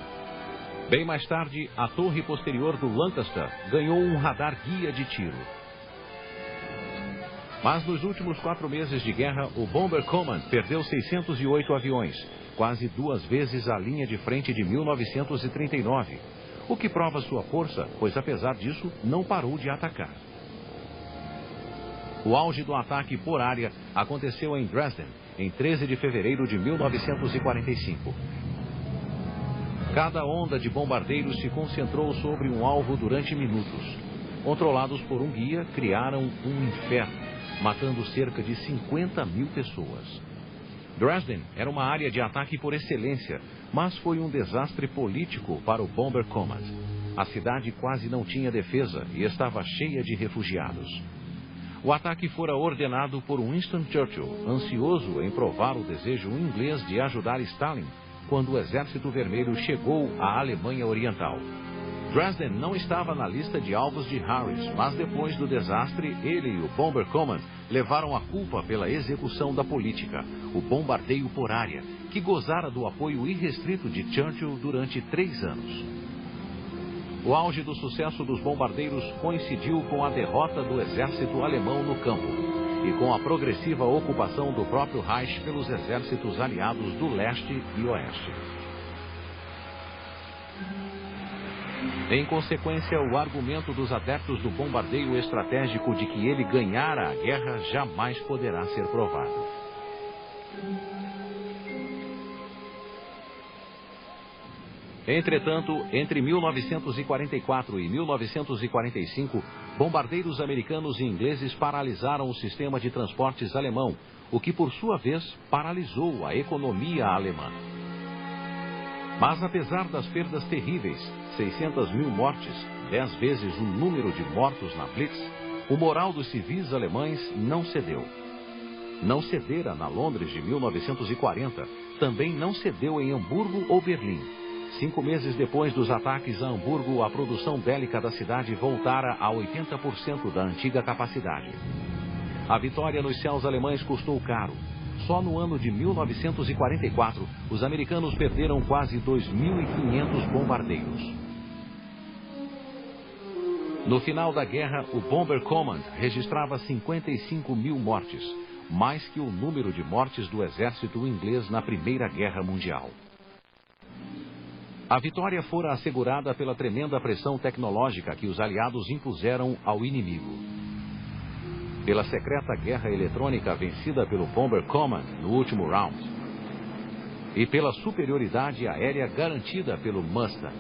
Bem mais tarde, a torre posterior do Lancaster ganhou um radar guia de tiro. Mas nos últimos 4 meses de guerra, o Bomber Command perdeu 608 aviões, quase 2 vezes a linha de frente de 1939, o que prova sua força, pois apesar disso, não parou de atacar. O auge do ataque por área aconteceu em Dresden, em 13 de fevereiro de 1945. Cada onda de bombardeiros se concentrou sobre um alvo durante minutos. Controlados por um guia, criaram um inferno, matando cerca de 50 mil pessoas. Dresden era uma área de ataque por excelência, mas foi um desastre político para o Bomber Command. A cidade quase não tinha defesa e estava cheia de refugiados. O ataque fora ordenado por Winston Churchill, ansioso em provar o desejo inglês de ajudar Stalin, quando o Exército Vermelho chegou à Alemanha Oriental. Dresden não estava na lista de alvos de Harris, mas depois do desastre, ele e o Bomber Command levaram a culpa pela execução da política, o bombardeio por área, que gozara do apoio irrestrito de Churchill durante 3 anos. O auge do sucesso dos bombardeiros coincidiu com a derrota do exército alemão no campo e com a progressiva ocupação do próprio Reich pelos exércitos aliados do leste e oeste. Em consequência, o argumento dos adeptos do bombardeio estratégico de que ele ganhara a guerra jamais poderá ser provado. Entretanto, entre 1944 e 1945, bombardeiros americanos e ingleses paralisaram o sistema de transportes alemão, o que, por sua vez, paralisou a economia alemã. Mas, apesar das perdas terríveis, 600 mil mortes, 10 vezes o número de mortos na Blitz, o moral dos civis alemães não cedeu. Não cedera na Londres de 1940, também não cedeu em Hamburgo ou Berlim. 5 meses depois dos ataques a Hamburgo, a produção bélica da cidade voltara a 80% da antiga capacidade. A vitória nos céus alemães custou caro. Só no ano de 1944, os americanos perderam quase 2.500 bombardeiros. No final da guerra, o Bomber Command registrava 55 mil mortes, mais que o número de mortes do exército inglês na Primeira Guerra Mundial. A vitória fora assegurada pela tremenda pressão tecnológica que os aliados impuseram ao inimigo. Pela secreta guerra eletrônica vencida pelo Bomber Command no último round. E pela superioridade aérea garantida pelo Mustang.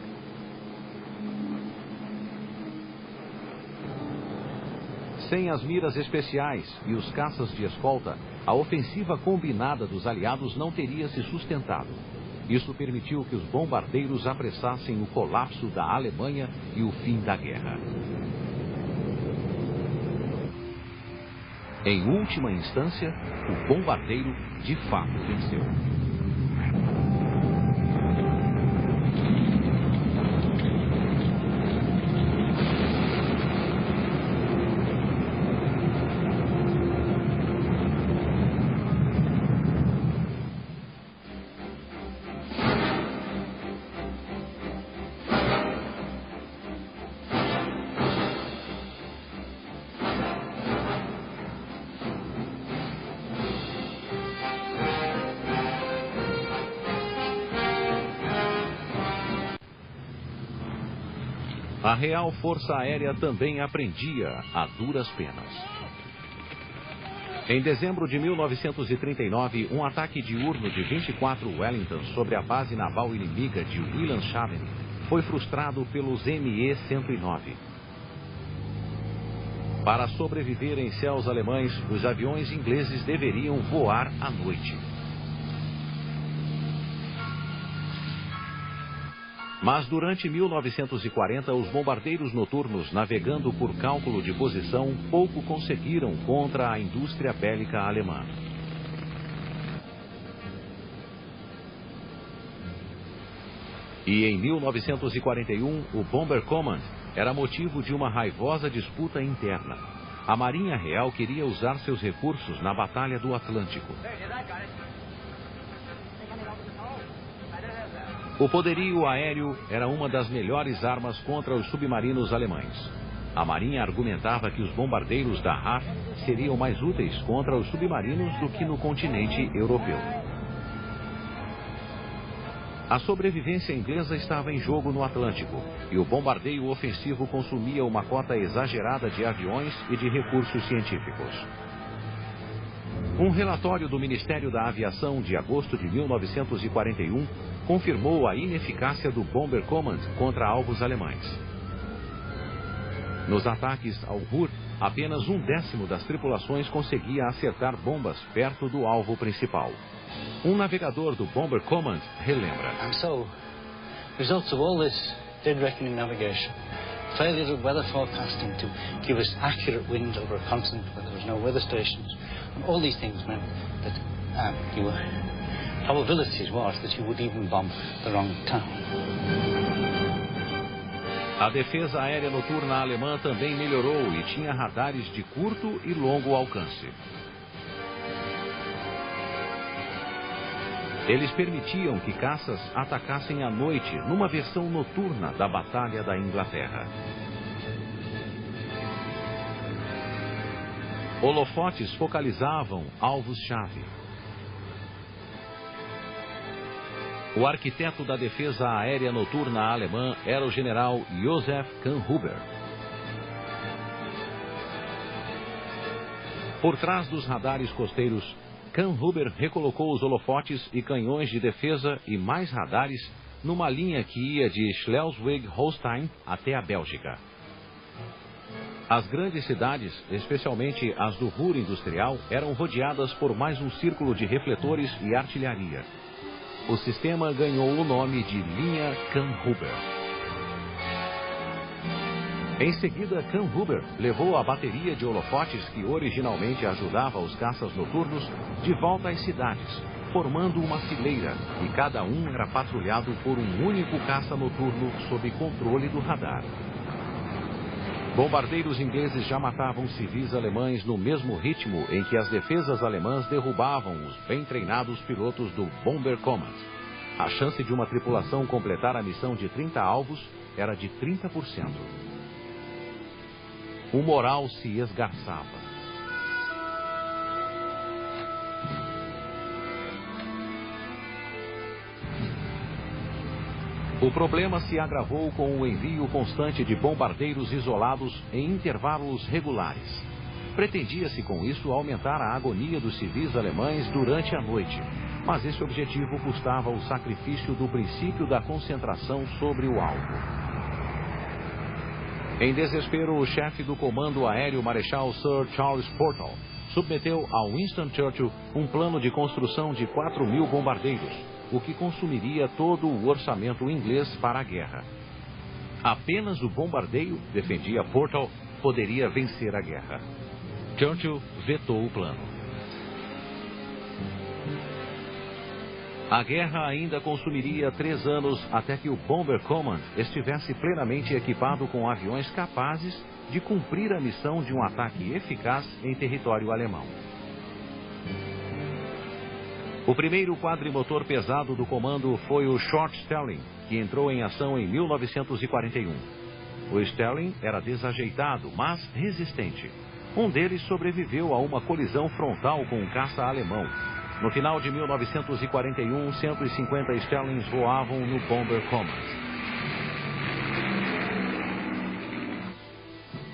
Sem as miras especiais e os caças de escolta, a ofensiva combinada dos aliados não teria se sustentado. Isso permitiu que os bombardeiros apressassem o colapso da Alemanha e o fim da guerra. Em última instância, o bombardeiro de fato venceu. A Real Força Aérea também aprendia a duras penas. Em dezembro de 1939, um ataque diurno de 24 Wellingtons sobre a base naval inimiga de Wilhelmshaven foi frustrado pelos Me-109. Para sobreviver em céus alemães, os aviões ingleses deveriam voar à noite. Mas durante 1940, os bombardeiros noturnos, navegando por cálculo de posição, pouco conseguiram contra a indústria bélica alemã. E em 1941, o Bomber Command era motivo de uma raivosa disputa interna. A Marinha Real queria usar seus recursos na Batalha do Atlântico. O poderio aéreo era uma das melhores armas contra os submarinos alemães. A Marinha argumentava que os bombardeiros da RAF seriam mais úteis contra os submarinos do que no continente europeu. A sobrevivência inglesa estava em jogo no Atlântico, e o bombardeio ofensivo consumia uma cota exagerada de aviões e de recursos científicos. Um relatório do Ministério da Aviação de agosto de 1941 confirmou a ineficácia do Bomber Command contra alvos alemães. Nos ataques ao Ruhr, apenas 1/10 das tripulações conseguia acertar bombas perto do alvo principal. Um navegador do Bomber Command relembra. And so, results of all this dead reckoning navigation, failure of weather forecasting to give us accurate winds over a continent where there was no weather stations, and all these things meant that probabilities was that you would even bomb the wrong town. A defesa aérea noturna alemã também melhorou e tinha radares de curto e longo alcance. Eles permitiam que caças atacassem à noite numa versão noturna da Batalha da Inglaterra. Holofotes focalizavam alvos-chave. O arquiteto da defesa aérea noturna alemã era o general Josef Kahnhuber. Por trás dos radares costeiros, Kahnhuber recolocou os holofotes e canhões de defesa e mais radares numa linha que ia de Schleswig-Holstein até a Bélgica. As grandes cidades, especialmente as do Ruhr industrial, eram rodeadas por mais um círculo de refletores e artilharia. O sistema ganhou o nome de linha Kahnhuber. Em seguida, Kahnhuber levou a bateria de holofotes que originalmente ajudava os caças noturnos de volta às cidades, formando uma fileira, e cada um era patrulhado por um único caça noturno sob controle do radar. Bombardeiros ingleses já matavam civis alemães no mesmo ritmo em que as defesas alemãs derrubavam os bem treinados pilotos do Bomber Command. A chance de uma tripulação completar a missão de 30 alvos era de 30%. O moral se esgarçava. O problema se agravou com o envio constante de bombardeiros isolados em intervalos regulares. Pretendia-se com isso aumentar a agonia dos civis alemães durante a noite, mas esse objetivo custava o sacrifício do princípio da concentração sobre o alvo. Em desespero, o chefe do comando aéreo, Marechal Sir Charles Portal, submeteu a Winston Churchill um plano de construção de 4.000 bombardeiros, o que consumiria todo o orçamento inglês para a guerra. Apenas o bombardeio, defendia Portal, poderia vencer a guerra. Churchill vetou o plano. A guerra ainda consumiria 3 anos até que o Bomber Command estivesse plenamente equipado com aviões capazes de cumprir a missão de um ataque eficaz em território alemão. O primeiro quadrimotor pesado do comando foi o Short Stelling, que entrou em ação em 1941. O Stelling era desajeitado, mas resistente. Um deles sobreviveu a uma colisão frontal com um caça alemão. No final de 1941, 150 Stellings voavam no Bomber Command.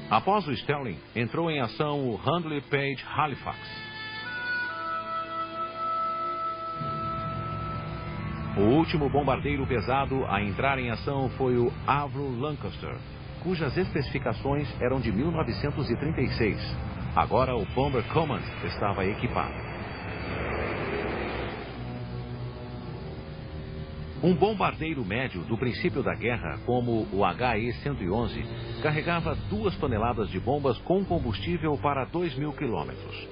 Após o Stelling, entrou em ação o Handley Page Halifax. O último bombardeiro pesado a entrar em ação foi o Avro Lancaster, cujas especificações eram de 1936. Agora o Bomber Command estava equipado. Um bombardeiro médio do princípio da guerra, como o HE-111, carregava 2 toneladas de bombas com combustível para 2.000 quilômetros.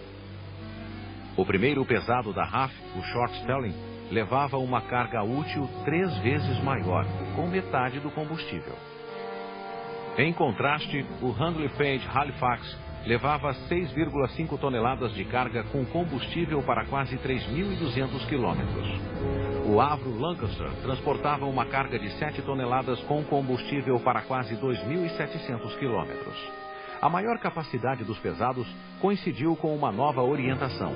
O primeiro pesado da RAF, o Short Stelling, levava uma carga útil 3 vezes maior, com metade do combustível. Em contraste, o Handley Page Halifax levava 6,5 toneladas de carga com combustível para quase 3.200 quilômetros. O Avro Lancaster transportava uma carga de 7 toneladas com combustível para quase 2.700 quilômetros. A maior capacidade dos pesados coincidiu com uma nova orientação.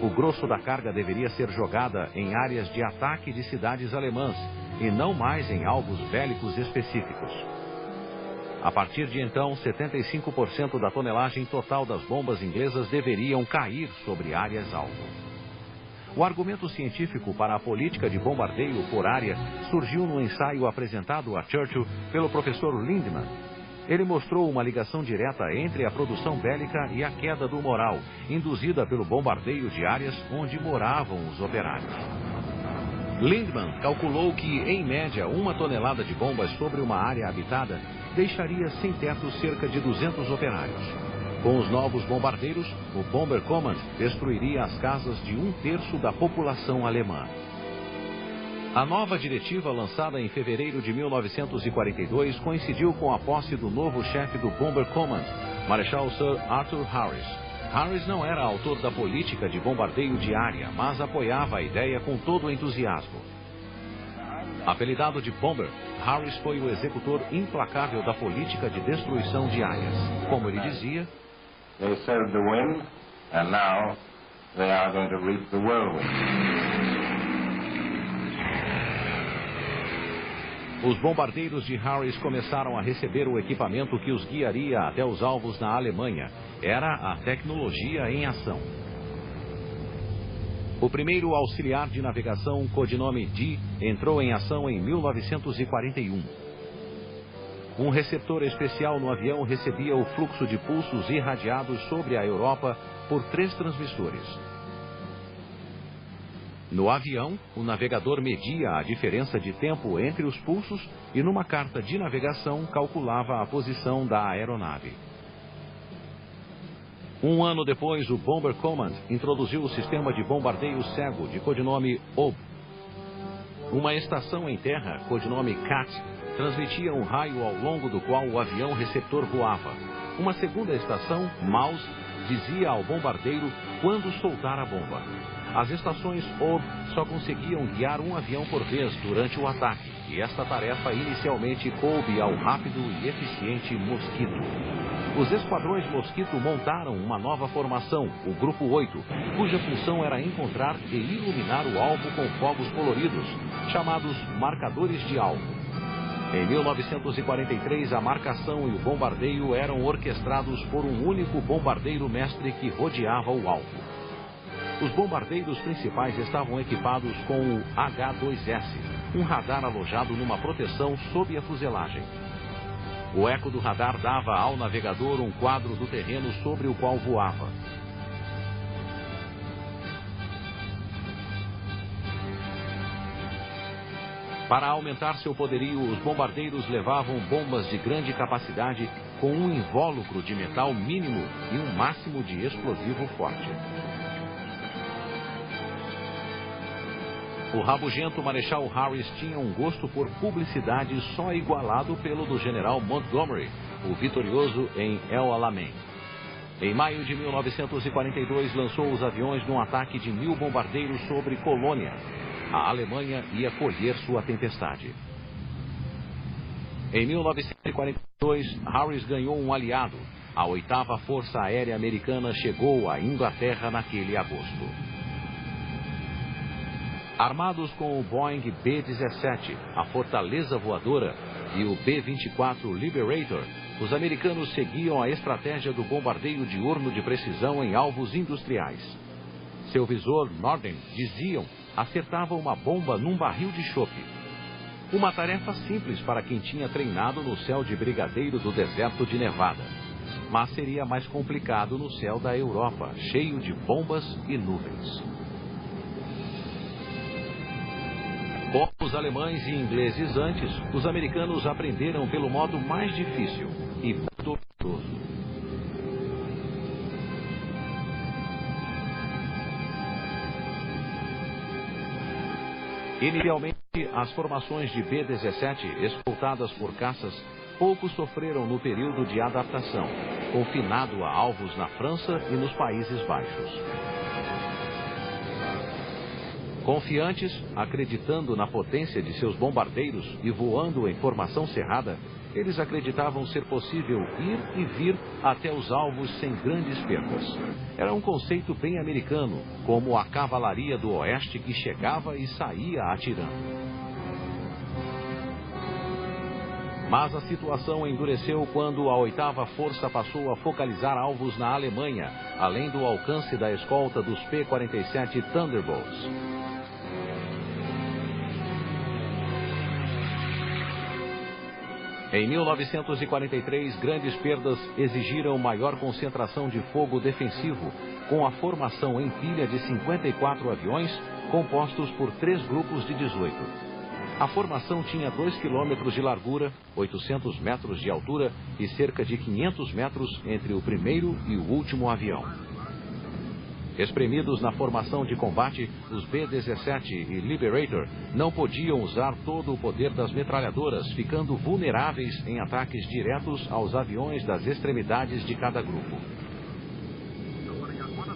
O grosso da carga deveria ser jogada em áreas de ataque de cidades alemãs e não mais em alvos bélicos específicos. A partir de então, 75% da tonelagem total das bombas inglesas deveriam cair sobre áreas-alvo. O argumento científico para a política de bombardeio por área surgiu no ensaio apresentado a Churchill pelo professor Lindemann. Ele mostrou uma ligação direta entre a produção bélica e a queda do moral, induzida pelo bombardeio de áreas onde moravam os operários. Lindemann calculou que, em média, 1 tonelada de bombas sobre uma área habitada deixaria sem teto cerca de 200 operários. Com os novos bombardeiros, o Bomber Command destruiria as casas de 1/3 da população alemã. A nova diretiva, lançada em fevereiro de 1942, coincidiu com a posse do novo chefe do Bomber Command, Marechal Sir Arthur Harris. Harris não era autor da política de bombardeio de área, mas apoiava a ideia com todo o entusiasmo. Apelidado de Bomber, Harris foi o executor implacável da política de destruição de áreas. Como ele dizia, They sowed the wind, and now they are going to reap the whirlwind. Os bombardeiros de Harris começaram a receber o equipamento que os guiaria até os alvos na Alemanha. Era a tecnologia em ação. O primeiro auxiliar de navegação, codinome D, entrou em ação em 1941. Um receptor especial no avião recebia o fluxo de pulsos irradiados sobre a Europa por 3 transmissores. No avião, o navegador media a diferença de tempo entre os pulsos e, numa carta de navegação, calculava a posição da aeronave. Um ano depois, o Bomber Command introduziu o sistema de bombardeio cego, de codinome OB. Uma estação em terra, codinome CAT, transmitia um raio ao longo do qual o avião receptor voava. Uma segunda estação, Mouse, dizia ao bombardeiro quando soltar a bomba. As estações OB só conseguiam guiar um avião por vez durante o ataque, e esta tarefa inicialmente coube ao rápido e eficiente Mosquito. Os esquadrões Mosquito montaram uma nova formação, o Grupo 8, cuja função era encontrar e iluminar o alvo com fogos coloridos, chamados marcadores de alvo. Em 1943, a marcação e o bombardeio eram orquestrados por um único bombardeiro mestre que rodeava o alvo. Os bombardeiros principais estavam equipados com o H-2S, um radar alojado numa proteção sob a fuselagem. O eco do radar dava ao navegador um quadro do terreno sobre o qual voava. Para aumentar seu poderio, os bombardeiros levavam bombas de grande capacidade com um invólucro de metal mínimo e um máximo de explosivo forte. O rabugento Marechal Harris tinha um gosto por publicidade só igualado pelo do general Montgomery, o vitorioso em El Alamein. Em maio de 1942, lançou os aviões num ataque de 1000 bombardeiros sobre Colônia. A Alemanha ia colher sua tempestade. Em 1942, Harris ganhou um aliado. A 8ª Força Aérea Americana chegou à Inglaterra naquele agosto. Armados com o Boeing B-17, a Fortaleza Voadora, e o B-24 Liberator, os americanos seguiam a estratégia do bombardeio diurno de precisão em alvos industriais. Seu visor, Norden, diziam, acertava uma bomba num barril de chope. Uma tarefa simples para quem tinha treinado no céu de brigadeiro do deserto de Nevada. Mas seria mais complicado no céu da Europa, cheio de bombas e nuvens. Como os alemães e ingleses antes, os americanos aprenderam pelo modo mais difícil e doloroso. Inicialmente, as formações de B-17, escoltadas por caças, pouco sofreram no período de adaptação, confinado a alvos na França e nos Países Baixos. Confiantes, acreditando na potência de seus bombardeiros e voando em formação cerrada, eles acreditavam ser possível ir e vir até os alvos sem grandes perdas. Era um conceito bem americano, como a cavalaria do oeste que chegava e saía atirando. Mas a situação endureceu quando a 8ª Força passou a focalizar alvos na Alemanha, além do alcance da escolta dos P-47 Thunderbolts. Em 1943, grandes perdas exigiram maior concentração de fogo defensivo, com a formação em pilha de 54 aviões, compostos por 3 grupos de 18. A formação tinha 2 quilômetros de largura, 800 metros de altura e cerca de 500 metros entre o primeiro e o último avião. Espremidos na formação de combate, os B-17 e Liberator não podiam usar todo o poder das metralhadoras, ficando vulneráveis em ataques diretos aos aviões das extremidades de cada grupo.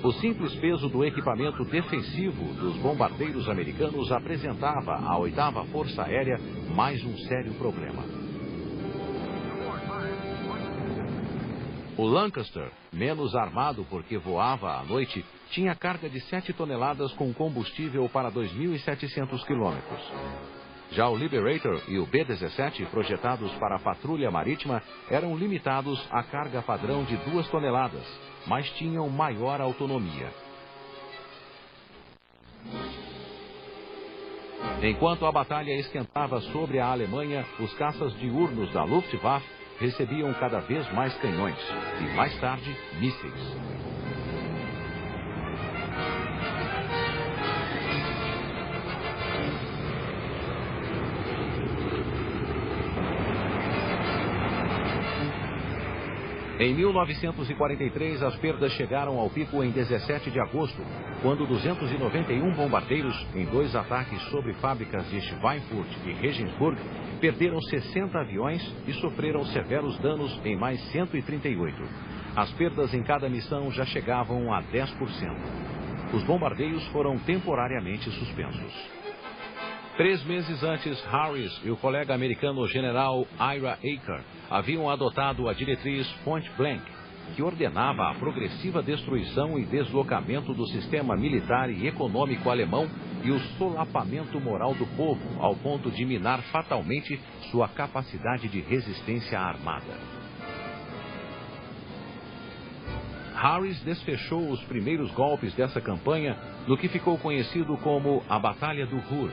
O simples peso do equipamento defensivo dos bombardeiros americanos apresentava à 8ª Força Aérea mais um sério problema. O Lancaster, menos armado porque voava à noite, tinha carga de 7 toneladas com combustível para 2.700 quilômetros. Já o Liberator e o B-17, projetados para a patrulha marítima, eram limitados à carga padrão de 2 toneladas, mas tinham maior autonomia. Enquanto a batalha esquentava sobre a Alemanha, os caças diurnos da Luftwaffe recebiam cada vez mais canhões e, mais tarde, mísseis. Em 1943, as perdas chegaram ao pico em 17 de agosto, quando 291 bombardeiros, em 2 ataques sobre fábricas de Schweinfurt e Regensburg, perderam 60 aviões e sofreram severos danos em mais 138. As perdas em cada missão já chegavam a 10%. Os bombardeios foram temporariamente suspensos. 3 meses antes, Harris e o colega americano general Ira Eaker haviam adotado a diretriz Point Blank, que ordenava a progressiva destruição e deslocamento do sistema militar e econômico alemão e o solapamento moral do povo, ao ponto de minar fatalmente sua capacidade de resistência armada. Harris desfechou os primeiros golpes dessa campanha no que ficou conhecido como a Batalha do Ruhr,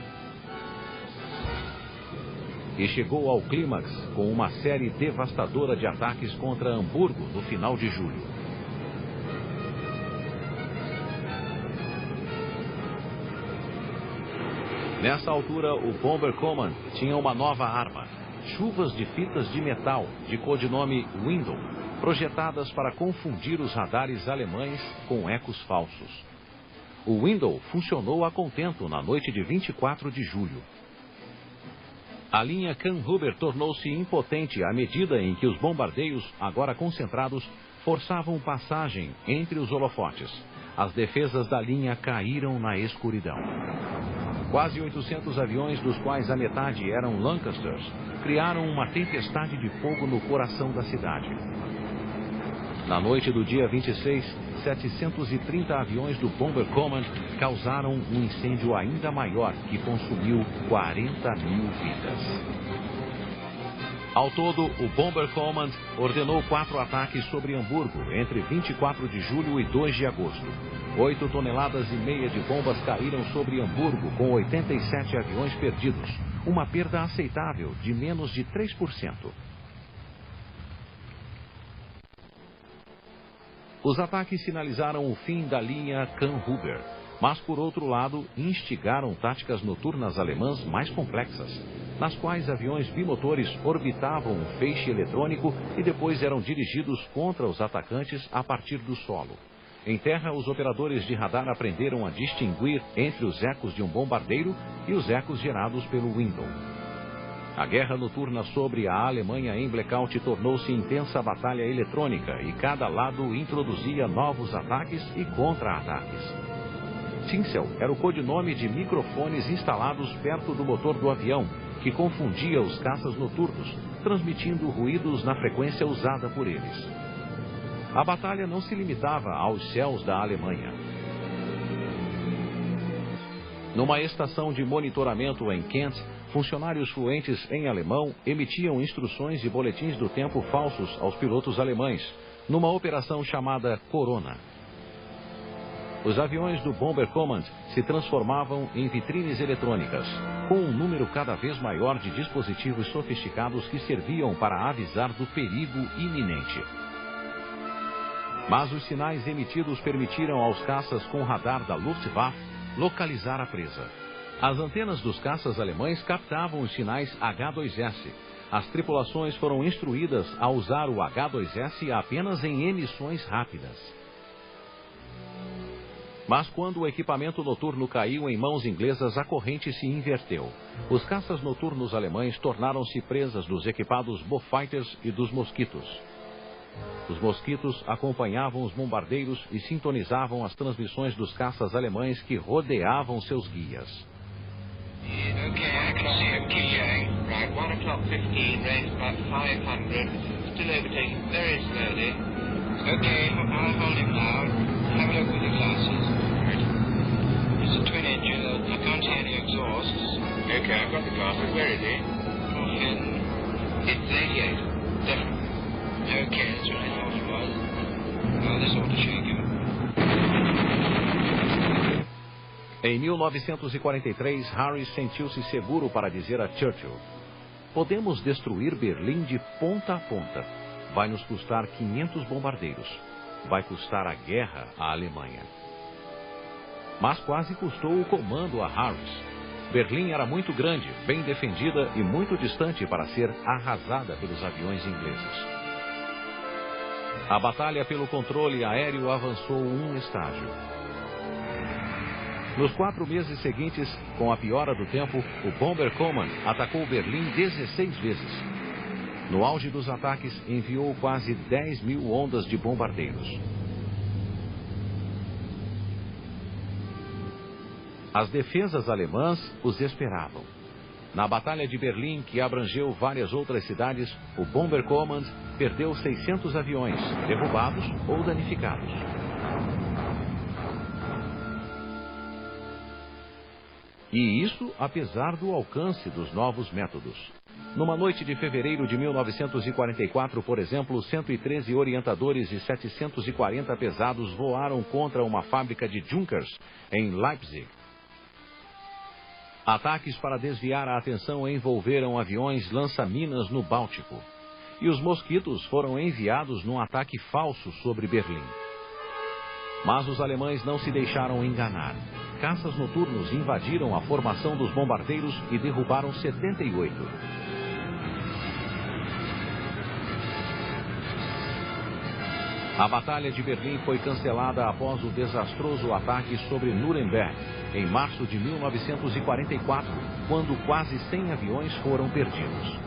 e chegou ao clímax com uma série devastadora de ataques contra Hamburgo no final de julho. Nessa altura, o Bomber Command tinha uma nova arma, chuvas de fitas de metal, de codinome Window, projetadas para confundir os radares alemães com ecos falsos. O Window funcionou a contento na noite de 24 de julho. A linha Kamphuber tornou-se impotente à medida em que os bombardeios, agora concentrados, forçavam passagem entre os holofotes. As defesas da linha caíram na escuridão. Quase 800 aviões, dos quais a metade eram Lancasters, criaram uma tempestade de fogo no coração da cidade. Na noite do dia 26, 730 aviões do Bomber Command causaram um incêndio ainda maior que consumiu 40.000 vidas. Ao todo, o Bomber Command ordenou 4 ataques sobre Hamburgo entre 24 de julho e 2 de agosto. 8,5 toneladas de bombas caíram sobre Hamburgo, com 87 aviões perdidos, uma perda aceitável de menos de 3%. Os ataques sinalizaram o fim da linha Kamphuber, mas, por outro lado, instigaram táticas noturnas alemãs mais complexas, nas quais aviões bimotores orbitavam um feixe eletrônico e depois eram dirigidos contra os atacantes a partir do solo. Em terra, os operadores de radar aprenderam a distinguir entre os ecos de um bombardeiro e os ecos gerados pelo Window. A guerra noturna sobre a Alemanha em blackout tornou-se intensa batalha eletrônica e cada lado introduzia novos ataques e contra-ataques. Tinsel era o codinome de microfones instalados perto do motor do avião, que confundia os caças noturnos, transmitindo ruídos na frequência usada por eles. A batalha não se limitava aos céus da Alemanha. Numa estação de monitoramento em Kent, funcionários fluentes em alemão emitiam instruções e boletins do tempo falsos aos pilotos alemães, numa operação chamada Corona. Os aviões do Bomber Command se transformavam em vitrines eletrônicas, com um número cada vez maior de dispositivos sofisticados que serviam para avisar do perigo iminente. Mas os sinais emitidos permitiram aos caças com radar da Luftwaffe localizar a presa. As antenas dos caças alemães captavam os sinais H-2S. As tripulações foram instruídas a usar o H-2S apenas em emissões rápidas. Mas quando o equipamento noturno caiu em mãos inglesas, a corrente se inverteu. Os caças noturnos alemães tornaram-se presas dos equipados Beaufighters e dos Mosquitos. Os Mosquitos acompanhavam os bombardeiros e sintonizavam as transmissões dos caças alemães que rodeavam seus guias. Okay, I can see him keying. Right, 1:15, range about 500, still overtaking very slowly. Okay, I'll hold him now. Have a look with your glasses. Right. It's a twin engine, I can't see any exhausts. Okay, I've got the glasses. Where is he? It's 88, definitely. Okay, that's what I thought it was. Well, this ought to shake him. Em 1943, Harris sentiu-se seguro para dizer a Churchill: podemos destruir Berlim de ponta a ponta. Vai nos custar 500 bombardeiros. Vai custar a guerra à Alemanha. Mas quase custou o comando a Harris. Berlim era muito grande, bem defendida e muito distante para ser arrasada pelos aviões ingleses. A batalha pelo controle aéreo avançou um estágio. Nos 4 meses seguintes, com a piora do tempo, o Bomber Command atacou Berlim 16 vezes. No auge dos ataques, enviou quase 10.000 ondas de bombardeiros. As defesas alemãs os esperavam. Na Batalha de Berlim, que abrangeu várias outras cidades, o Bomber Command perdeu 600 aviões, derrubados ou danificados. E isso apesar do alcance dos novos métodos. Numa noite de fevereiro de 1944, por exemplo, 113 orientadores e 740 pesados voaram contra uma fábrica de Junkers em Leipzig. Ataques para desviar a atenção envolveram aviões lança-minas no Báltico. E os Mosquitos foram enviados num ataque falso sobre Berlim. Mas os alemães não se deixaram enganar. Caças noturnos invadiram a formação dos bombardeiros e derrubaram 78. A Batalha de Berlim foi cancelada após o desastroso ataque sobre Nuremberg, em março de 1944, quando quase 100 aviões foram perdidos.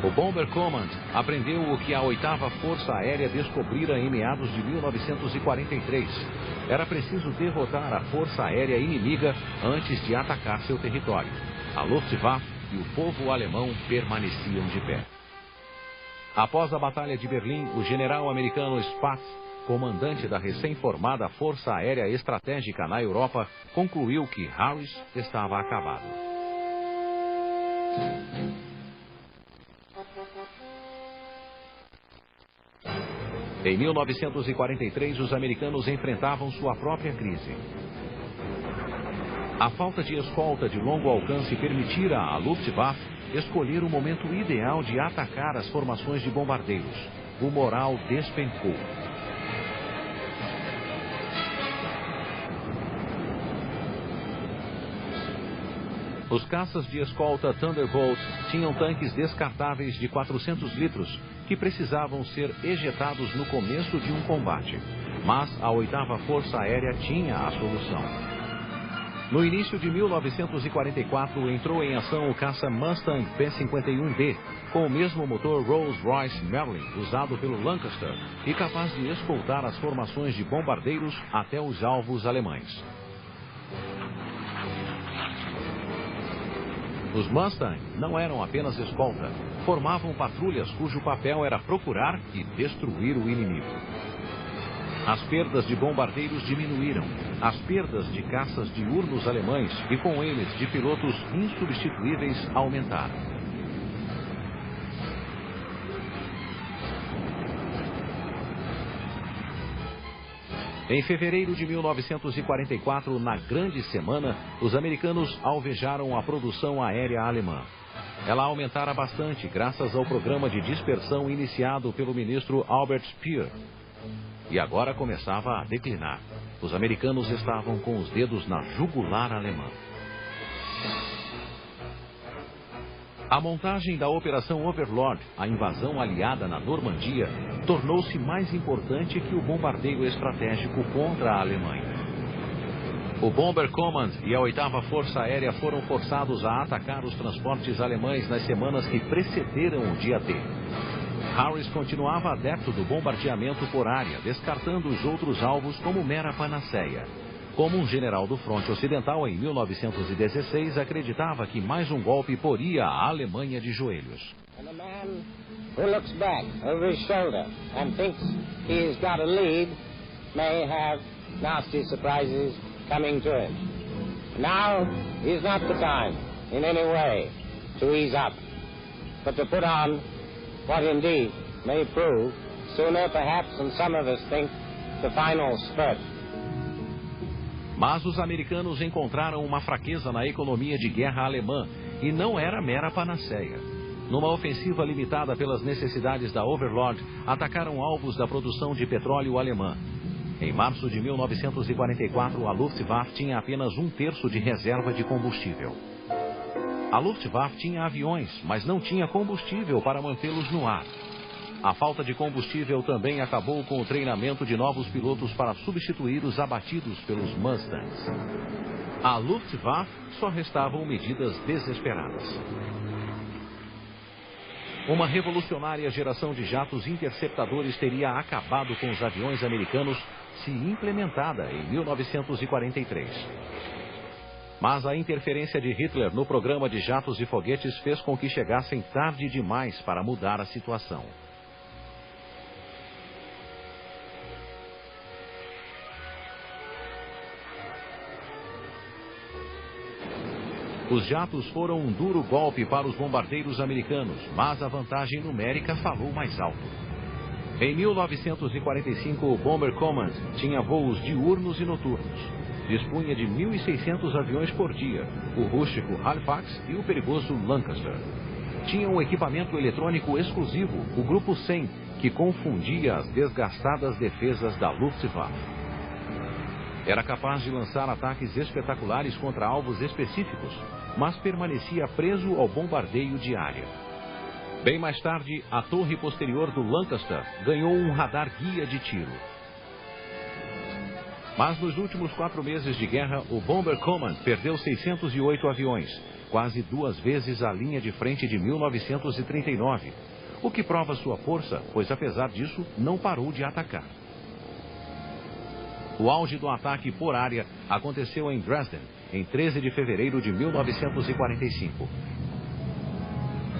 O Bomber Command aprendeu o que a 8ª Força Aérea descobrira em meados de 1943. Era preciso derrotar a Força Aérea inimiga antes de atacar seu território. A Luftwaffe e o povo alemão permaneciam de pé. Após a Batalha de Berlim, o general americano Spaatz, comandante da recém-formada Força Aérea Estratégica na Europa, concluiu que Harris estava acabado. Em 1943, os americanos enfrentavam sua própria crise. A falta de escolta de longo alcance permitira à Luftwaffe escolher o momento ideal de atacar as formações de bombardeiros. O moral despencou. Os caças de escolta Thunderbolt tinham tanques descartáveis de 400 litros que precisavam ser ejetados no começo de um combate. Mas a 8ª Força Aérea tinha a solução. No início de 1944, entrou em ação o caça Mustang P-51D, com o mesmo motor Rolls-Royce Merlin usado pelo Lancaster e capaz de escoltar as formações de bombardeiros até os alvos alemães. Os Mustang não eram apenas escolta, formavam patrulhas cujo papel era procurar e destruir o inimigo. As perdas de bombardeiros diminuíram, as perdas de caças diurnos alemães e com eles de pilotos insubstituíveis aumentaram. Em fevereiro de 1944, na Grande Semana, os americanos alvejaram a produção aérea alemã. Ela aumentara bastante graças ao programa de dispersão iniciado pelo ministro Albert Speer. E agora começava a declinar. Os americanos estavam com os dedos na jugular alemã. A montagem da Operação Overlord, a invasão aliada na Normandia, tornou-se mais importante que o bombardeio estratégico contra a Alemanha. O Bomber Command e a 8ª Força Aérea foram forçados a atacar os transportes alemães nas semanas que precederam o dia D. Harris continuava adepto do bombardeamento por área, descartando os outros alvos como mera panaceia. Como um general do fronte ocidental em 1916 acreditava que mais um golpe poria a Alemanha de joelhos. And a man who looks back over his shoulder and thinks he's got a lead may have nasty surprises coming to him. Now is not the time in any way to ease up, but to put on what indeed may prove sooner perhaps than some of us think the final spurt. Mas os americanos encontraram uma fraqueza na economia de guerra alemã e não era mera panaceia. Numa ofensiva limitada pelas necessidades da Overlord, atacaram alvos da produção de petróleo alemã. Em março de 1944, a Luftwaffe tinha apenas 1/3 de reserva de combustível. A Luftwaffe tinha aviões, mas não tinha combustível para mantê-los no ar. A falta de combustível também acabou com o treinamento de novos pilotos para substituir os abatidos pelos Mustangs. À Luftwaffe só restavam medidas desesperadas. Uma revolucionária geração de jatos interceptadores teria acabado com os aviões americanos se implementada em 1943. Mas a interferência de Hitler no programa de jatos e foguetes fez com que chegassem tarde demais para mudar a situação. Os jatos foram um duro golpe para os bombardeiros americanos, mas a vantagem numérica falou mais alto. Em 1945, o Bomber Command tinha voos diurnos e noturnos. Dispunha de 1.600 aviões por dia, o rústico Halifax e o perigoso Lancaster. Tinha um equipamento eletrônico exclusivo, o Grupo 100, que confundia as desgastadas defesas da Luftwaffe. Era capaz de lançar ataques espetaculares contra alvos específicos, mas permanecia preso ao bombardeio de área. Bem mais tarde, a torre posterior do Lancaster ganhou um radar guia de tiro. Mas nos últimos 4 meses de guerra, o Bomber Command perdeu 608 aviões, quase 2 vezes a linha de frente de 1939, o que prova sua força, pois apesar disso, não parou de atacar. O auge do ataque por área aconteceu em Dresden, em 13 de fevereiro de 1945.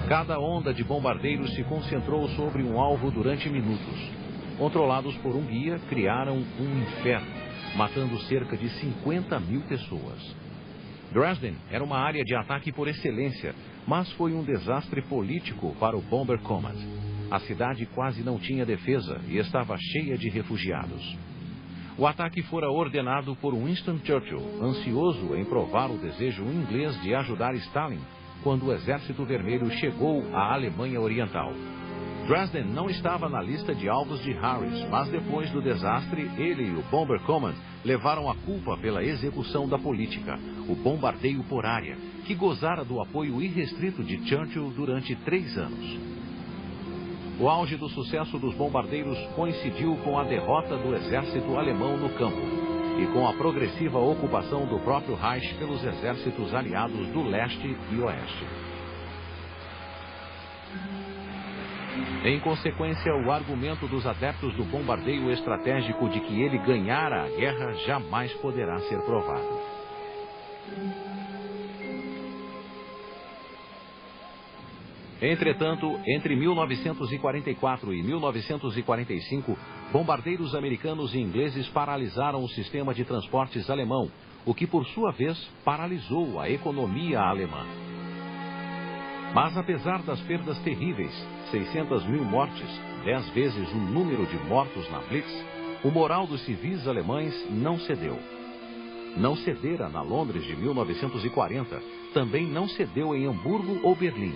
Cada onda de bombardeiros se concentrou sobre um alvo durante minutos. Controlados por um guia, criaram um inferno, matando cerca de 50.000 pessoas. Dresden era uma área de ataque por excelência, mas foi um desastre político para o Bomber Command. A cidade quase não tinha defesa e estava cheia de refugiados. O ataque fora ordenado por Winston Churchill, ansioso em provar o desejo inglês de ajudar Stalin, quando o Exército Vermelho chegou à Alemanha Oriental. Dresden não estava na lista de alvos de Harris, mas depois do desastre, ele e o Bomber Command levaram a culpa pela execução da política, o bombardeio por área, que gozara do apoio irrestrito de Churchill durante 3 anos. O auge do sucesso dos bombardeiros coincidiu com a derrota do exército alemão no campo. e com a progressiva ocupação do próprio Reich pelos exércitos aliados do leste e oeste. Em consequência, o argumento dos adeptos do bombardeio estratégico de que ele ganhara a guerra jamais poderá ser provado. Entretanto, entre 1944 e 1945, bombardeiros americanos e ingleses paralisaram o sistema de transportes alemão, o que, por sua vez, paralisou a economia alemã. Mas, apesar das perdas terríveis, 600 mil mortes, 10 vezes o número de mortos na Blitz, o moral dos civis alemães não cedeu. Não cedera na Londres de 1940, também não cedeu em Hamburgo ou Berlim.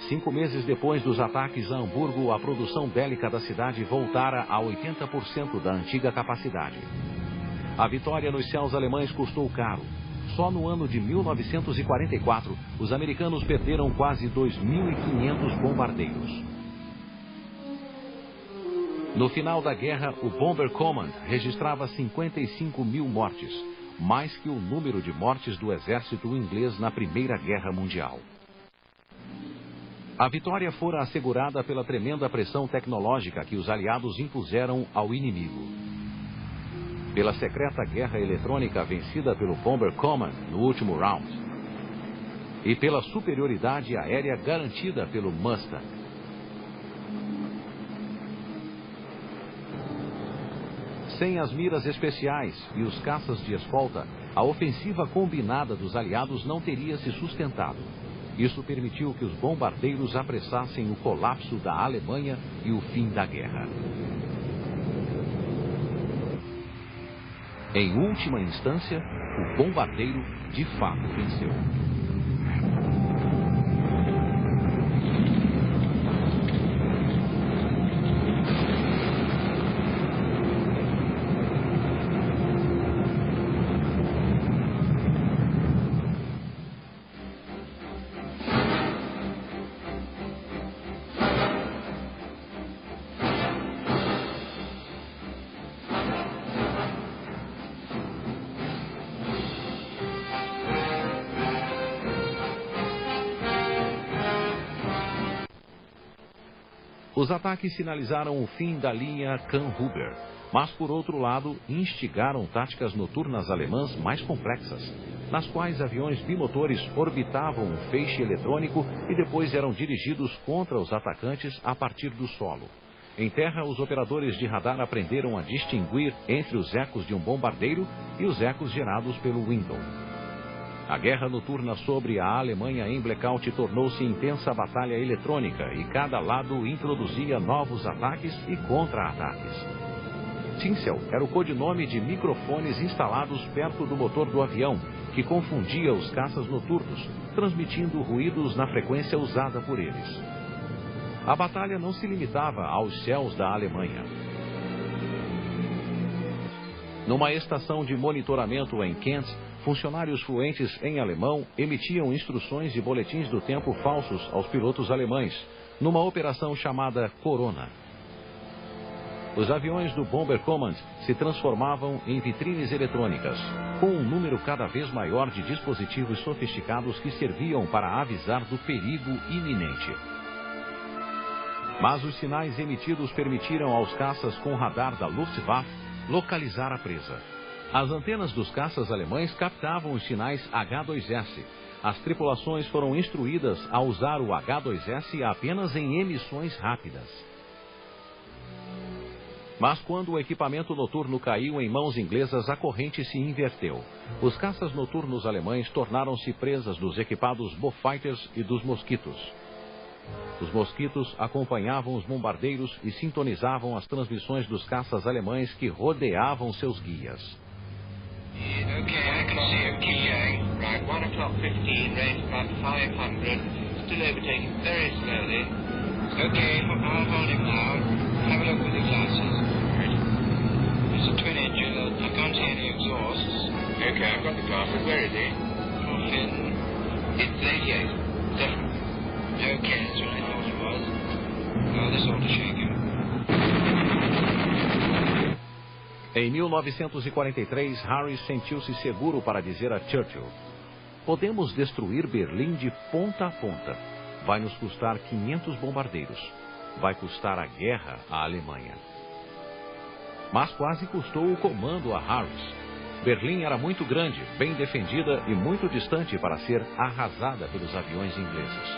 5 meses depois dos ataques a Hamburgo, a produção bélica da cidade voltara a 80% da antiga capacidade. A vitória nos céus alemães custou caro. Só no ano de 1944, os americanos perderam quase 2.500 bombardeiros. No final da guerra, o Bomber Command registrava 55 mil mortes, mais que o número de mortes do exército inglês na Primeira Guerra Mundial. A vitória fora assegurada pela tremenda pressão tecnológica que os aliados impuseram ao inimigo. Pela secreta guerra eletrônica vencida pelo Bomber Command no último round. E pela superioridade aérea garantida pelo Mustang. Sem as miras especiais e os caças de escolta, a ofensiva combinada dos aliados não teria se sustentado. Isso permitiu que os bombardeiros apressassem o colapso da Alemanha e o fim da guerra. Em última instância, o bombardeiro de fato venceu. Os ataques sinalizaram o fim da linha Kamm-Huber, mas, por outro lado, instigaram táticas noturnas alemãs mais complexas, nas quais aviões bimotores orbitavam um feixe eletrônico e depois eram dirigidos contra os atacantes a partir do solo. Em terra, os operadores de radar aprenderam a distinguir entre os ecos de um bombardeiro e os ecos gerados pelo Window. A guerra noturna sobre a Alemanha em blackout tornou-se intensa batalha eletrônica e cada lado introduzia novos ataques e contra-ataques. Tinsel era o codinome de microfones instalados perto do motor do avião, que confundia os caças noturnos, transmitindo ruídos na frequência usada por eles. A batalha não se limitava aos céus da Alemanha. Numa estação de monitoramento em Kent, funcionários fluentes em alemão emitiam instruções e boletins do tempo falsos aos pilotos alemães, numa operação chamada Corona. Os aviões do Bomber Command se transformavam em vitrines eletrônicas, com um número cada vez maior de dispositivos sofisticados que serviam para avisar do perigo iminente. Mas os sinais emitidos permitiram aos caças com radar da Luftwaffe localizar a presa. As antenas dos caças alemães captavam os sinais H-2S. As tripulações foram instruídas a usar o H-2S apenas em emissões rápidas. Mas quando o equipamento noturno caiu em mãos inglesas, a corrente se inverteu. Os caças noturnos alemães tornaram-se presas dos equipados Beaufighters e dos Mosquitos. Os Mosquitos acompanhavam os bombardeiros e sintonizavam as transmissões dos caças alemães que rodeavam seus guias. Okay, I can see a key, right, 1 o'clock 15, range about 500, still overtaking very slowly. Okay, I'll hold him now. Have a look with the glasses. Right. It's a twin engine, I can't see any exhausts. Okay, I've got the glasses, where is he? Off in... It's 88, definitely. Okay, that's what I thought it was. Oh, this ought to shake him. Em 1943, Harris sentiu-se seguro para dizer a Churchill: podemos destruir Berlim de ponta a ponta. Vai nos custar 500 bombardeiros. Vai custar a guerra à Alemanha. Mas quase custou o comando a Harris. Berlim era muito grande, bem defendida e muito distante para ser arrasada pelos aviões ingleses.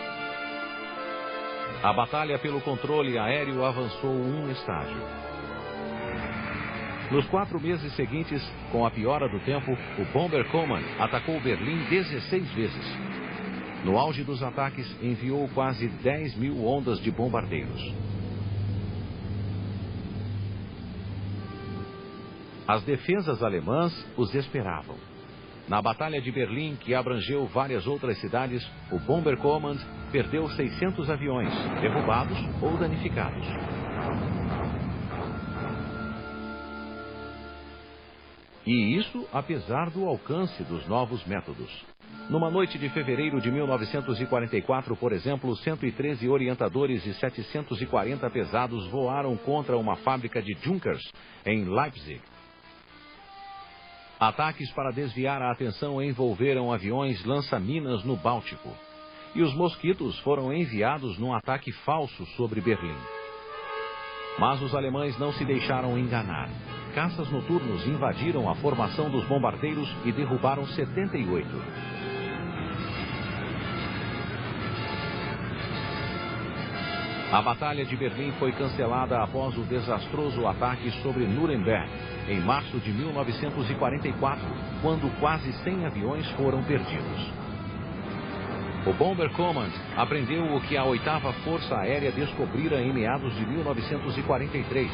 A batalha pelo controle aéreo avançou um estágio. Nos 4 meses seguintes, com a piora do tempo, o Bomber Command atacou Berlim 16 vezes. No auge dos ataques, enviou quase 10.000 ondas de bombardeiros. As defesas alemãs os esperavam. Na Batalha de Berlim, que abrangeu várias outras cidades, o Bomber Command perdeu 600 aviões, derrubados ou danificados. E isso apesar do alcance dos novos métodos. Numa noite de fevereiro de 1944, por exemplo, 113 orientadores e 740 pesados voaram contra uma fábrica de Junkers em Leipzig. Ataques para desviar a atenção envolveram aviões lança-minas no Báltico. E os mosquitos foram enviados num ataque falso sobre Berlim. Mas os alemães não se deixaram enganar. Caças noturnos invadiram a formação dos bombardeiros e derrubaram 78. A Batalha de Berlim foi cancelada após o desastroso ataque sobre Nuremberg, em março de 1944, quando quase 100 aviões foram perdidos. O Bomber Command aprendeu o que a 8ª Força Aérea descobrira em meados de 1943.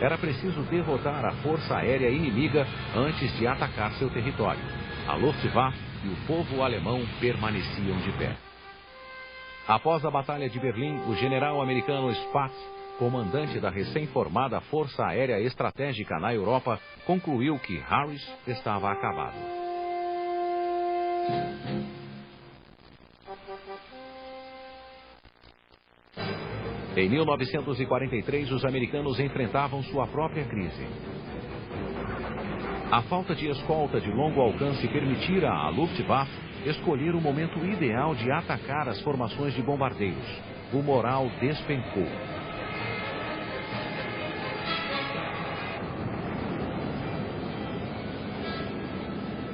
Era preciso derrotar a Força Aérea inimiga antes de atacar seu território. A Luftwaffe e o povo alemão permaneciam de pé. Após a Batalha de Berlim, o general americano Spaatz, comandante da recém-formada Força Aérea Estratégica na Europa, concluiu que Harris estava acabado. Em 1943, os americanos enfrentavam sua própria crise. A falta de escolta de longo alcance permitira à Luftwaffe escolher o momento ideal de atacar as formações de bombardeiros. O moral despencou.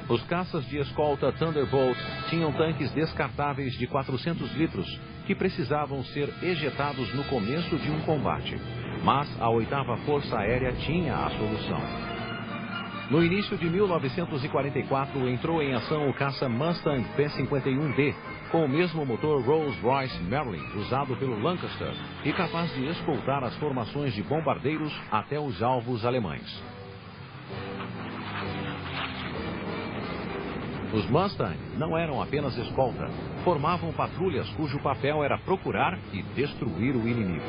Os caças de escolta Thunderbolt tinham tanques descartáveis de 400 litros que precisavam ser ejetados no começo de um combate. Mas a 8ª Força Aérea tinha a solução. No início de 1944, entrou em ação o caça Mustang P-51D, com o mesmo motor Rolls-Royce Merlin usado pelo Lancaster e capaz de escoltar as formações de bombardeiros até os alvos alemães. Os Mustang não eram apenas escolta, formavam patrulhas cujo papel era procurar e destruir o inimigo.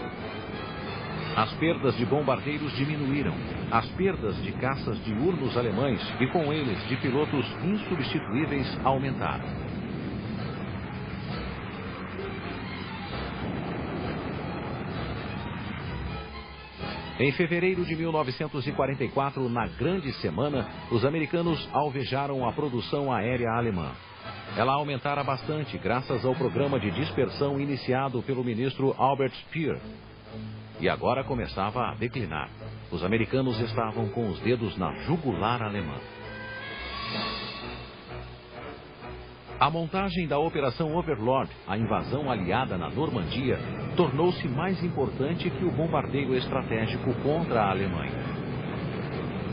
As perdas de bombardeiros diminuíram, as perdas de caças diurnos alemães e com eles de pilotos insubstituíveis aumentaram. Em fevereiro de 1944, na Grande Semana, os americanos alvejaram a produção aérea alemã. Ela aumentara bastante graças ao programa de dispersão iniciado pelo ministro Albert Speer. E agora começava a declinar. Os americanos estavam com os dedos na jugular alemã. A montagem da Operação Overlord, a invasão aliada na Normandia, tornou-se mais importante que o bombardeio estratégico contra a Alemanha.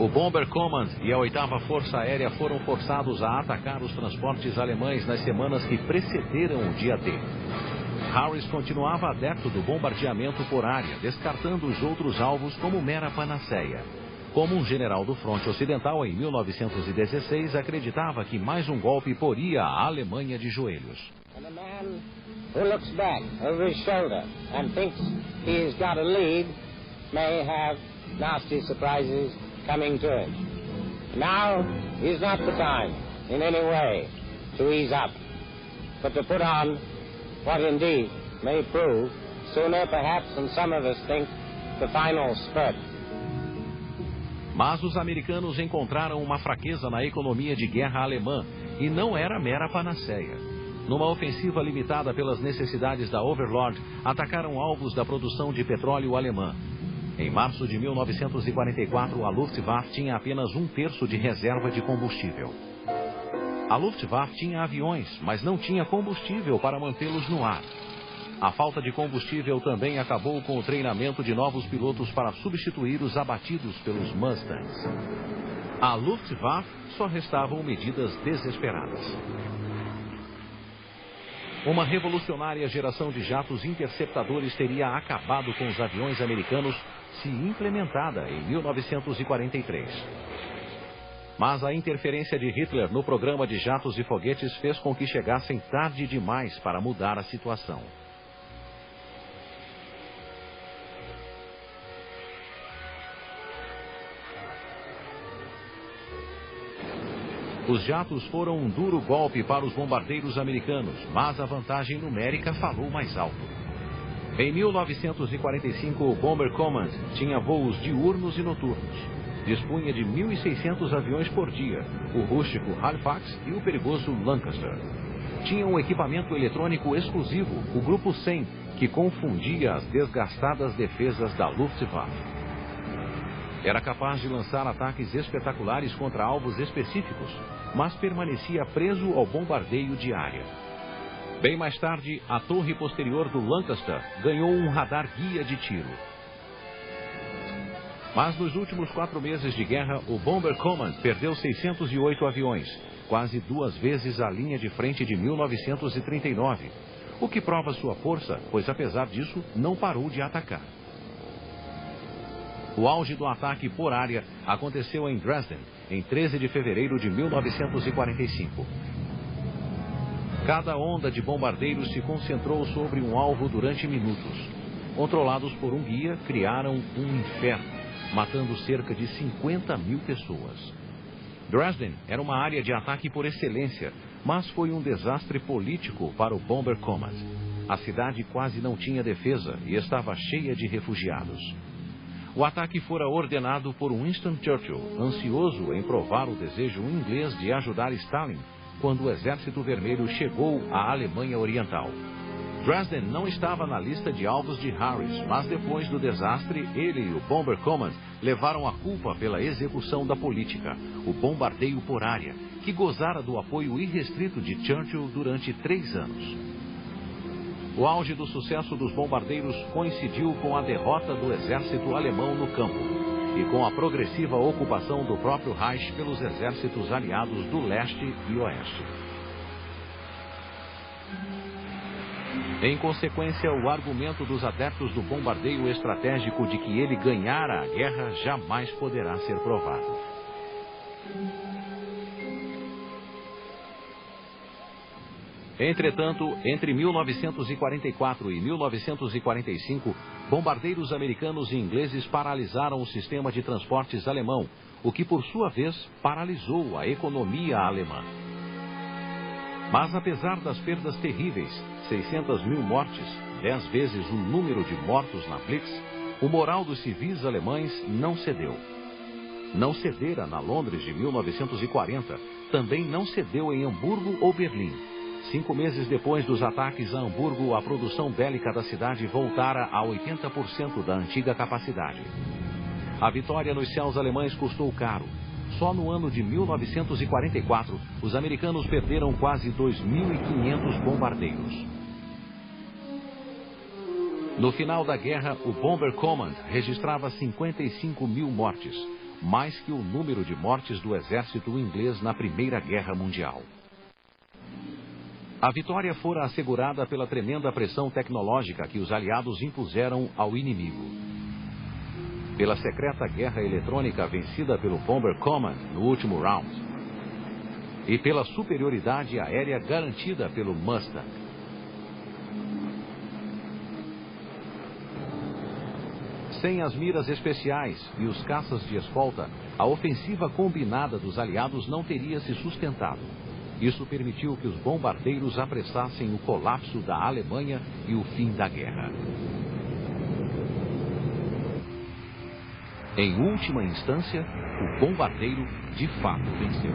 O Bomber Command e a 8ª Força Aérea foram forçados a atacar os transportes alemães nas semanas que precederam o dia D. Harris continuava adepto do bombardeamento por área, descartando os outros alvos como mera panaceia. Como um general do fronte ocidental em 1916 acreditava que mais um golpe poria a Alemanha de joelhos. And a man who looks back over his shoulder and thinks he's got a lead may have nasty surprises coming to him. Now is not the time in any way to ease up, but to put on what indeed may prove, sooner perhaps than some of us think, the final spurt. Mas os americanos encontraram uma fraqueza na economia de guerra alemã e não era mera panaceia. Numa ofensiva limitada pelas necessidades da Overlord, atacaram alvos da produção de petróleo alemã. Em março de 1944, a Luftwaffe tinha apenas 1/3 de reserva de combustível. A Luftwaffe tinha aviões, mas não tinha combustível para mantê-los no ar. A falta de combustível também acabou com o treinamento de novos pilotos para substituir os abatidos pelos Mustangs. À Luftwaffe só restavam medidas desesperadas. Uma revolucionária geração de jatos interceptadores teria acabado com os aviões americanos se implementada em 1943. Mas a interferência de Hitler no programa de jatos e foguetes fez com que chegassem tarde demais para mudar a situação. Os jatos foram um duro golpe para os bombardeiros americanos, mas a vantagem numérica falou mais alto. Em 1945, o Bomber Command tinha voos diurnos e noturnos. Dispunha de 1.600 aviões por dia, o rústico Halifax e o perigoso Lancaster. Tinha um equipamento eletrônico exclusivo, o Grupo 100, que confundia as desgastadas defesas da Luftwaffe. Era capaz de lançar ataques espetaculares contra alvos específicos, mas permanecia preso ao bombardeio de área. Bem mais tarde, a torre posterior do Lancaster ganhou um radar guia de tiro. Mas nos últimos 4 meses de guerra, o Bomber Command perdeu 608 aviões, quase 2 vezes a linha de frente de 1939, o que prova sua força, pois apesar disso, não parou de atacar. O auge do ataque por área aconteceu em Dresden, em 13 de fevereiro de 1945. Cada onda de bombardeiros se concentrou sobre um alvo durante minutos. Controlados por um guia, criaram um inferno, matando cerca de 50.000 pessoas. Dresden era uma área de ataque por excelência, mas foi um desastre político para o Bomber Command. A cidade quase não tinha defesa e estava cheia de refugiados. O ataque fora ordenado por Winston Churchill, ansioso em provar o desejo inglês de ajudar Stalin, quando o Exército Vermelho chegou à Alemanha Oriental. Dresden não estava na lista de alvos de Harris, mas depois do desastre, ele e o Bomber Command levaram a culpa pela execução da política, o bombardeio por área, que gozara do apoio irrestrito de Churchill durante 3 anos. O auge do sucesso dos bombardeiros coincidiu com a derrota do exército alemão no campo e com a progressiva ocupação do próprio Reich pelos exércitos aliados do leste e oeste. Em consequência, o argumento dos adeptos do bombardeio estratégico de que ele ganhara a guerra jamais poderá ser provado. Entretanto, entre 1944 e 1945, bombardeiros americanos e ingleses paralisaram o sistema de transportes alemão, o que, por sua vez, paralisou a economia alemã. Mas, apesar das perdas terríveis, 600.000 mortes, 10 vezes o número de mortos na Blitz, o moral dos civis alemães não cedeu. Não cedera na Londres de 1940, também não cedeu em Hamburgo ou Berlim. 5 meses depois dos ataques a Hamburgo, a produção bélica da cidade voltara a 80% da antiga capacidade. A vitória nos céus alemães custou caro. Só no ano de 1944, os americanos perderam quase 2.500 bombardeiros. No final da guerra, o Bomber Command registrava 55.000 mortes, mais que o número de mortes do exército inglês na Primeira Guerra Mundial. A vitória fora assegurada pela tremenda pressão tecnológica que os aliados impuseram ao inimigo. Pela secreta guerra eletrônica vencida pelo Bomber Command no último round. E pela superioridade aérea garantida pelo Mustang. Sem as miras especiais e os caças de escolta, a ofensiva combinada dos aliados não teria se sustentado. Isso permitiu que os bombardeiros apressassem o colapso da Alemanha e o fim da guerra. Em última instância, o bombardeiro de fato venceu.